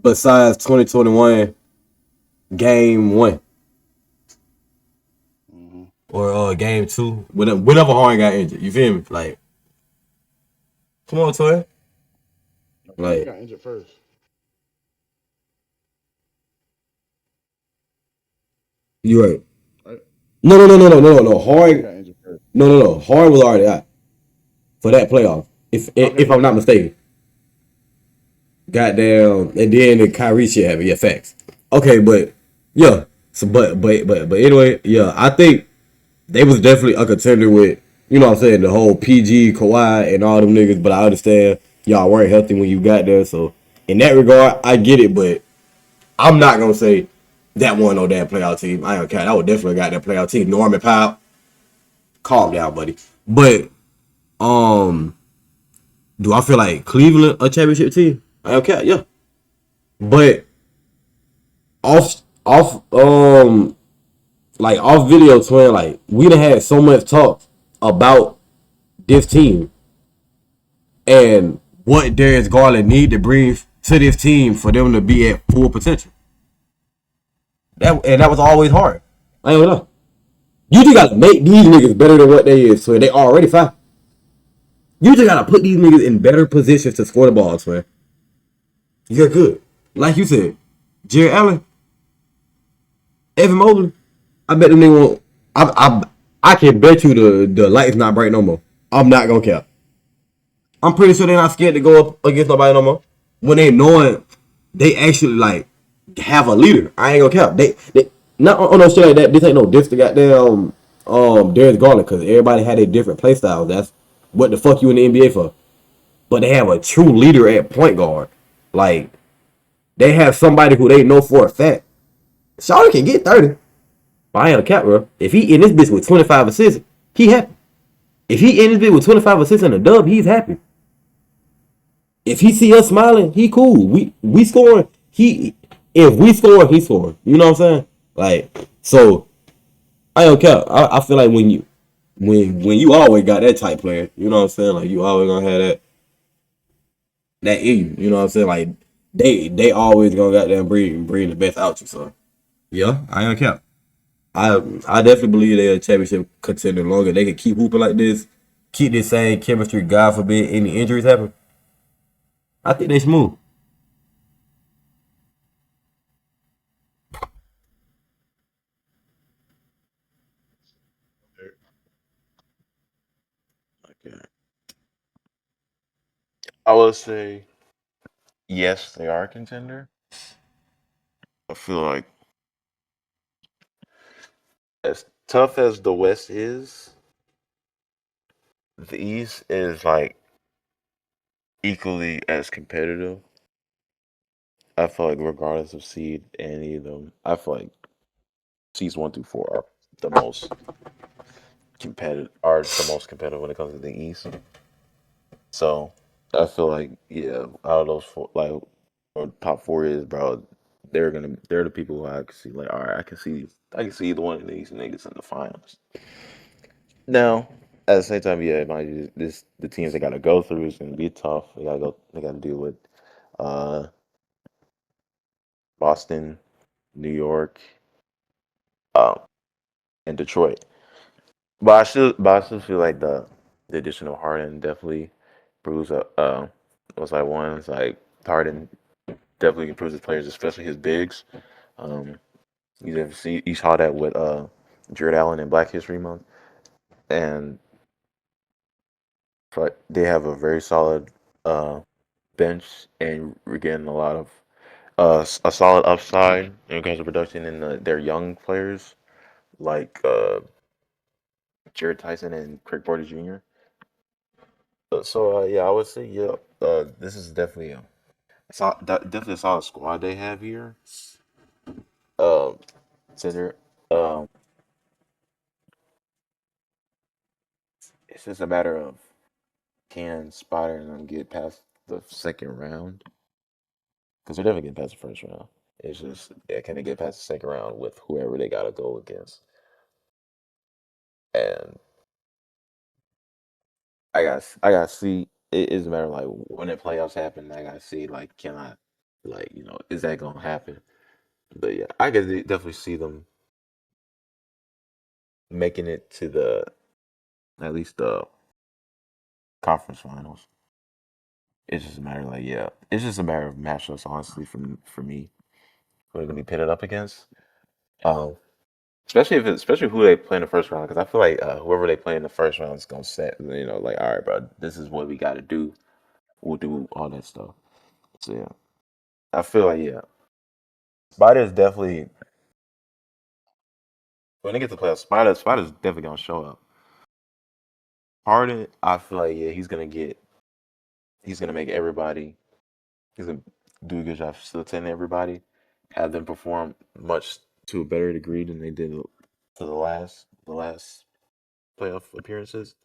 Besides 2021 game 1 Mm-hmm. or game 2, whenever Harden got injured. You feel me? Like, come on, Toy. I think he Like, got injured first. you right. Right? No. I think he Harden. got injured first. No. Harden was already out for that playoff. Okay, If yeah, I'm not yeah. mistaken. Goddamn, and then the Kyrie shit happened. Yeah, facts. Okay, but yeah. So, but anyway, yeah. I think they was definitely a contender with, you know what I'm saying, the whole PG, Kawhi, and all them niggas. But I understand y'all weren't healthy when you got there. So in that regard, I get it. But I'm not gonna say that one no damn playoff team. I don't care. I would definitely got that playoff team. Norman Powell, calm down, buddy. But do I feel like Cleveland a championship team? I don't care. Yeah, but off like off video twin, like we done had so much talk about this team and what Darius Garland need to bring to this team for them to be at full potential. That was always hard. I don't know. You just gotta make these niggas better than what they is, so they already fine. You just gotta put these niggas in better positions to score the balls, man. You're good. Like you said, Jared Allen, Evan Mobley, I bet them niggas won't. I can bet you the light's not bright no more. I'm not gonna cap. I'm pretty sure they're not scared to go up against nobody no more. When they knowing they actually like have a leader. I ain't gonna cap. They not on no shit like that. This ain't no diss to goddamn Darius Garland, because everybody had a different play styles. That's what the fuck you in the NBA for. But they have a true leader at point guard. Like they have somebody who they know for a fact. Shawty can get 30. But I ain't a cap, bro. If he in this bitch with 25 assists, he happy. If he in this bitch with 25 assists and a dub, he's happy. If he see us smiling, he cool. We scoring. If we score, he scoring. You know what I'm saying? Like, so I don't care. I feel like when you always got that type player, you know what I'm saying? Like you always gonna have that in you know what I'm saying? Like they always gonna goddamn bring the best out you. So yeah, I am cap. I definitely believe they're a championship contender longer. They can keep hooping like this, keep this same chemistry. God forbid any injuries happen. I think they smooth. Okay. I would say yes, they are a contender. I feel like as tough as the West is, the East is like equally as competitive. I feel like regardless of seed, any of them, I feel like seeds 1 through 4 are the most competitive when it comes to the East. So I feel like yeah, out of those four, like or top four is bro, they're the people who I can see like all right, I can see either one of these niggas in the finals. Now at the same time, yeah, mind you, this the teams they got to go through is going to be tough. They got to deal with uh Boston, New York, um, and Detroit. But I still feel like the addition of Harden definitely proves was like one. It's like Harden definitely improves his players, especially his bigs. Um, you saw that with Jared Allen in Black History Month, and but they have a very solid uh bench, and we're getting a lot of a solid upside in terms of production in their young players like Jared Tyson and Craig Porter Jr. So yeah, I would say yeah. This is definitely definitely a solid squad they have here. Um, Center. Um, it's just a matter of can Spider and them get past the second round because they're definitely getting past the first round. It's just yeah, can they get past the second round with whoever they got to go against? And I got to see. It is a matter of like when the playoffs happen. I got to see like can I like is that gonna happen? But yeah, I can definitely see them making it to the at least the conference finals. It's just a matter of like yeah, it's just a matter of matchups. Honestly, for me, who they're gonna be pitted up against. Um, especially who they play in the first round, because I feel like whoever they play in the first round is gonna set like all right, bro, this is what we got to do. We'll do all that stuff. So yeah, I feel like yeah, Spider's definitely when they get to playoffs, Spider's definitely gonna show up. Harden, I feel like yeah, he's gonna make everybody. He's gonna do a good job facilitating everybody, have them perform much to a better degree than they did for the last playoff appearances.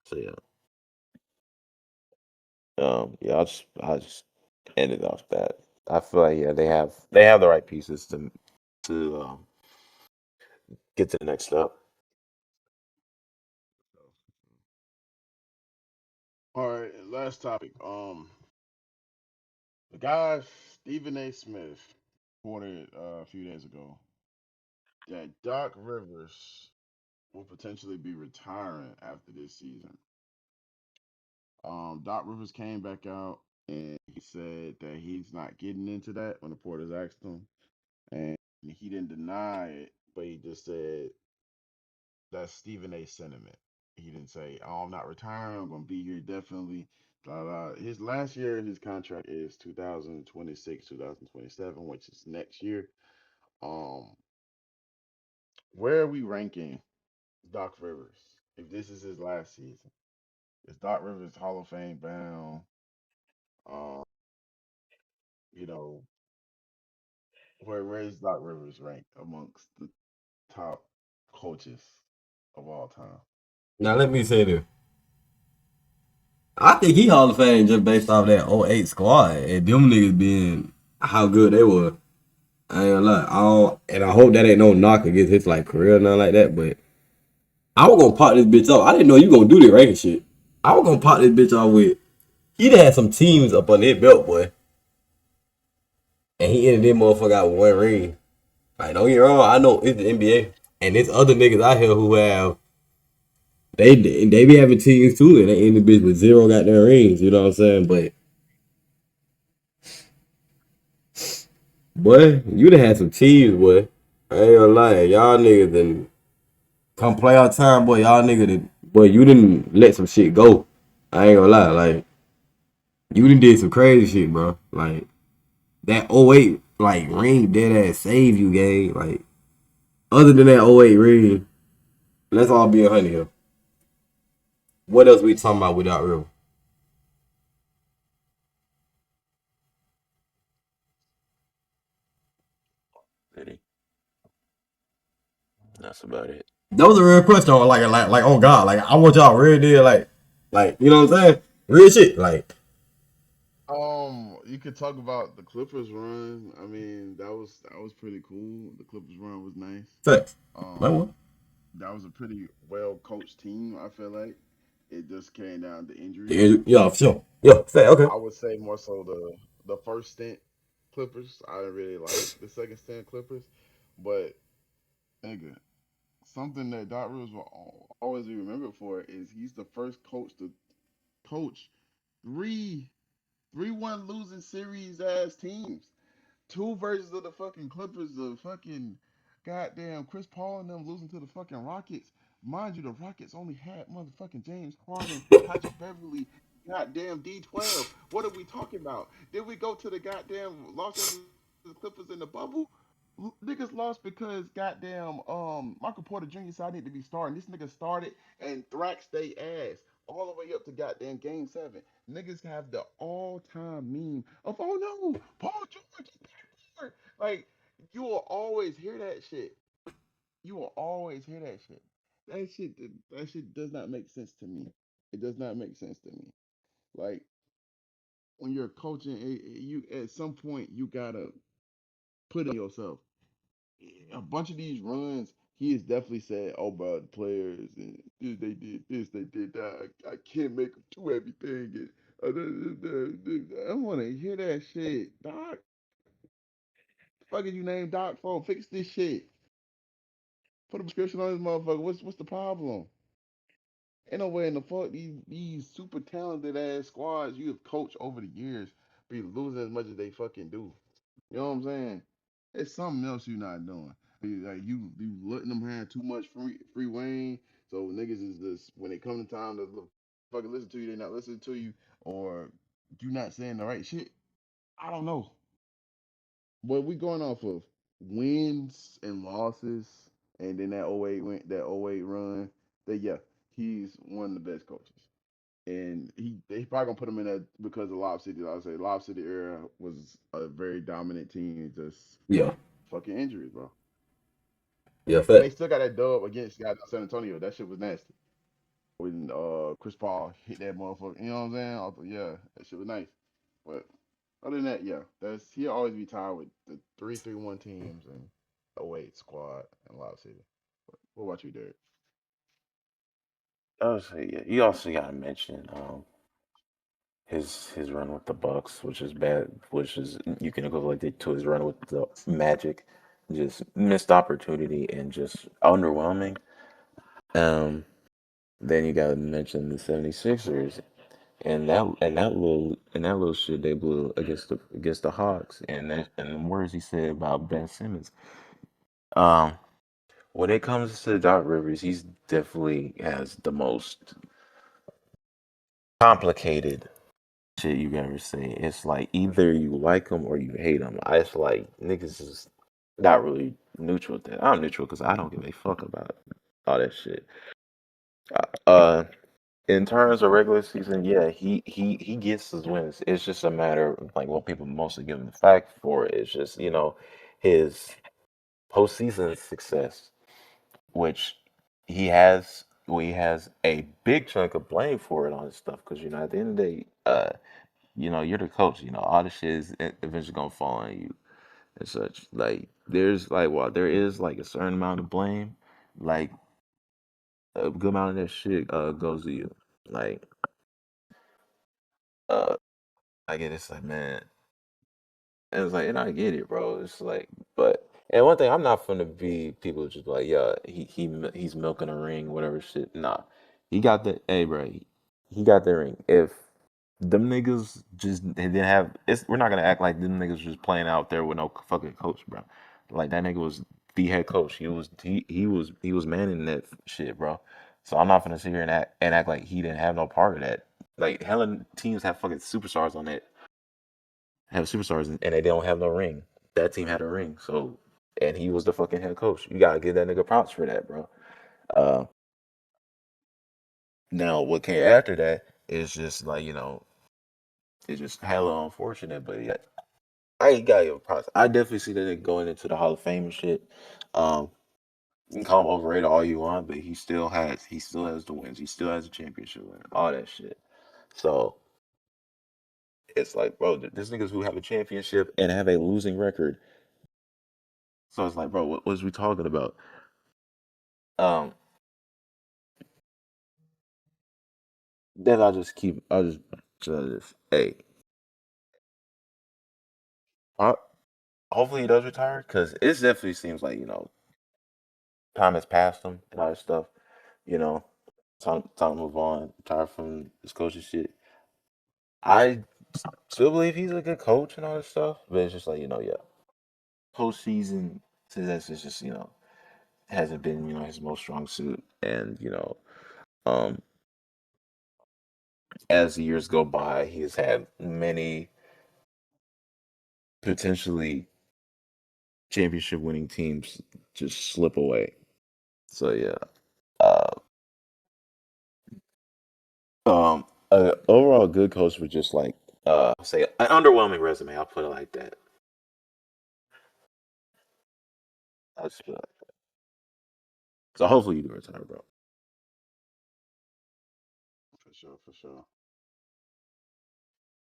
So yeah, yeah, I just ended off that. I feel like yeah, they have the right pieces to get to the next step. All right, last topic. The guy Stephen A. Smith reported a few days ago that Doc Rivers will potentially be retiring after this season. Doc Rivers came back out and he said that he's not getting into that when the reporters asked him, and he didn't deny it, but he just said that's Stephen A. sentiment. He didn't say, "Oh, I'm not retiring. I'm gonna be here definitely." Blah, blah. His last year in his contract is 2026, 2027, which is next year. Um, where are we ranking Doc Rivers if this is his last season? Is Doc Rivers Hall of Fame bound? Um, you know, where is Doc Rivers ranked amongst the top coaches of all time? Now let me say this. I think he Hall of Fame just based off that '08 squad and them niggas being how good they were. I ain't gonna lie. And I hope that ain't no knock against his like career or nothing like that. But I was gonna pop this bitch off. I didn't know you gonna do the ranking shit. I was gonna pop this bitch off with. He done had some teams up on that belt, boy, and he ended that motherfucker out with one ring. Like, don't get me wrong, I know it's the NBA, and there's other niggas out here who have they be having teams too, and they end the bitch with zero goddamn rings. You know what I'm saying? But boy, you done had some teams, boy. I ain't gonna lie, y'all niggas done come playoff time, boy. Y'all niggas, boy, you didn't let some shit go. I ain't gonna lie, like you done did some crazy shit, bro. Like that '08 like ring dead ass saved you, gang. Like other than that '08 ring, let's all be a honey here. What else we talking about without real? City. That's about it. That was a real question. Like, oh God, like I want y'all real deal, like you know what I'm saying? Real shit, like You could talk about the Clippers run. I mean, that was pretty cool. The Clippers run was nice. facts. Like Um, what? that was a pretty well coached team. I feel like it just came down to injuries. Yeah, for sure. Yeah, fact. Okay. I would say more so the first stint Clippers. I didn't really like the second stint Clippers, but nigga, something that Doc Rivers will always be remembered for is he's the first coach to coach three 3-1 losing series ass teams. Two versions of the fucking Clippers, the fucking goddamn Chris Paul and them losing to the fucking Rockets. Mind you, the Rockets only had motherfucking James Harden, Patrick Beverly, goddamn D12. What are we talking about? Did we go to the goddamn Los Angeles Clippers in the bubble? Niggas lost because goddamn Michael Porter Jr. said I need to be starting. This nigga started and thraxed they ass all the way up to goddamn game 7. Niggas have the all-time meme of oh no, Paul George, like you will always hear that shit. You will always hear that shit. That shit does not make sense to me. It does not make sense to me. Like when you're coaching, you at some point you gotta put it on yourself. A bunch of these runs, he has definitely said, "Oh, bro, the players and they did this, they did that. I can't make them do everything." I want to hear that shit, Doc. Fuck is you named Doc for? Fix this shit. Put a prescription on this motherfucker. What's the problem? Ain't no way in the fuck these super talented ass squads you have coached over the years be losing as much as they fucking do. You know what I'm saying? It's something else you not doing. Like you letting them have too much free reign. So niggas is just when it comes to time to fucking listen to you, they not listening to you, or you not saying the right shit. I don't know. But we going off of wins and losses, and then that that '08 run. That yeah, he's one of the best coaches, and they probably gonna put him in that because of Lob City. Like I say Lob City era was a very dominant team. Just Yeah. fucking injuries, bro. Yeah, And they fact. still got that dub against San Antonio. That shit was nasty. When Chris Paul hit that motherfucker, you know what I'm saying? I thought, yeah, that shit was nice. But other than that, yeah, that's he'll always be tied with the 3-3-1 teams and '08 squad and Lob City. What about you, Derek? I would say yeah. You also got to mention his run with the Bucks, which is bad, which is you can equivalent it to his run with the Magic, just missed opportunity and just underwhelming. Um, then you got to mention the 76ers and that little shit they blew against the Hawks and the words he said about Ben Simmons. Um, when it comes to Doc Rivers, he's definitely has the most complicated shit you ever say. It's like either you like him or you hate him. I just like niggas is not really neutral with that. I'm neutral because I don't give a fuck about all that shit. Uh, in terms of regular season, yeah, he gets his wins. It's just a matter of like what people mostly give him the fact for is just his postseason success, which he has a big chunk of blame for it on his stuff because at the end of the day, you're the coach. All the shit is eventually gonna fall on you and such. Like there's like while there is like a certain amount of blame, like a good amount of that shit goes to you. Like, I get it's like, man, and it's like, and I get it, bro. It's like, but and one thing, I'm not gonna be people just like, yeah, he's milking a ring, whatever shit. Nah, he got the, hey, bro, he got the ring. If them niggas just they didn't have, it's we're not gonna act like them niggas just playing out there with no fucking coach, bro. Like that nigga was the head coach. He was manning that shit, bro. So I'm not gonna sit here and act like he didn't have no part of that. Like hella teams have fucking superstars on that, have superstars and they don't have no ring. That team had a ring, so and he was the fucking head coach. You gotta give that nigga props for that, bro. Uh, Now what came after that is just like it's just hella unfortunate, but yeah, I ain't got your props. I definitely see that nigga going into the Hall of Fame and shit. Um, you can call him overrated all you want, but he still has the wins. He still has a championship win, all that shit. So it's like, bro, there's niggas who have a championship and have a losing record. So it's like, bro, what was we talking about? Um, then I'll just hey, uh, hopefully he does retire because it definitely seems like time has passed him and all that stuff. You know, time to move on, retire from this coaching shit. I still believe he's a good coach and all this stuff, but it's just like yeah, postseason success is just hasn't been his most strong suit, and um as the years go by, he's had many potentially championship winning teams just slip away. So yeah, uh, overall good coach with just like say an underwhelming resume. I'll put it like that. That's, so hopefully you do retire, bro. For sure, for sure.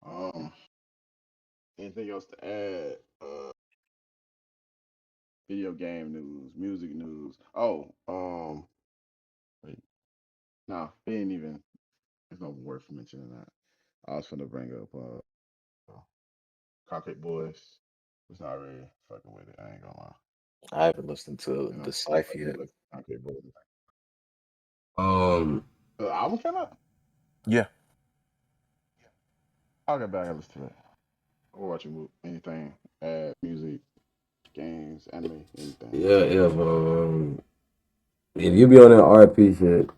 Um, anything else to add? Video game news, music news. Oh, wait, nah, it ain't even. It's not worth mentioning that. I was finna bring up Concrete Boys. It's not really fucking with it. I ain't gonna lie. I haven't listened to You know, the I Scythe like you yet. like Concrete Boys. Um, The album came out. Yeah, I'll get back and listen to it. Or watch anything, add music, games, anime, anything. yeah, yeah, if you be on that RP shit,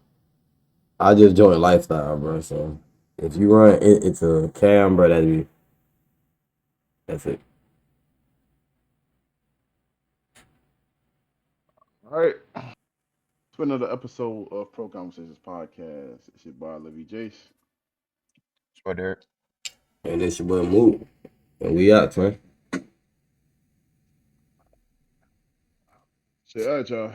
I just joined lifestyle, bro. So if you run into Cam, bro, that's it. All right. It's been another episode of Pro Conversations Podcast. It's your boy Livy Jace. it's right there. And this your boy move, and we out, man. Shit, all right, y'all.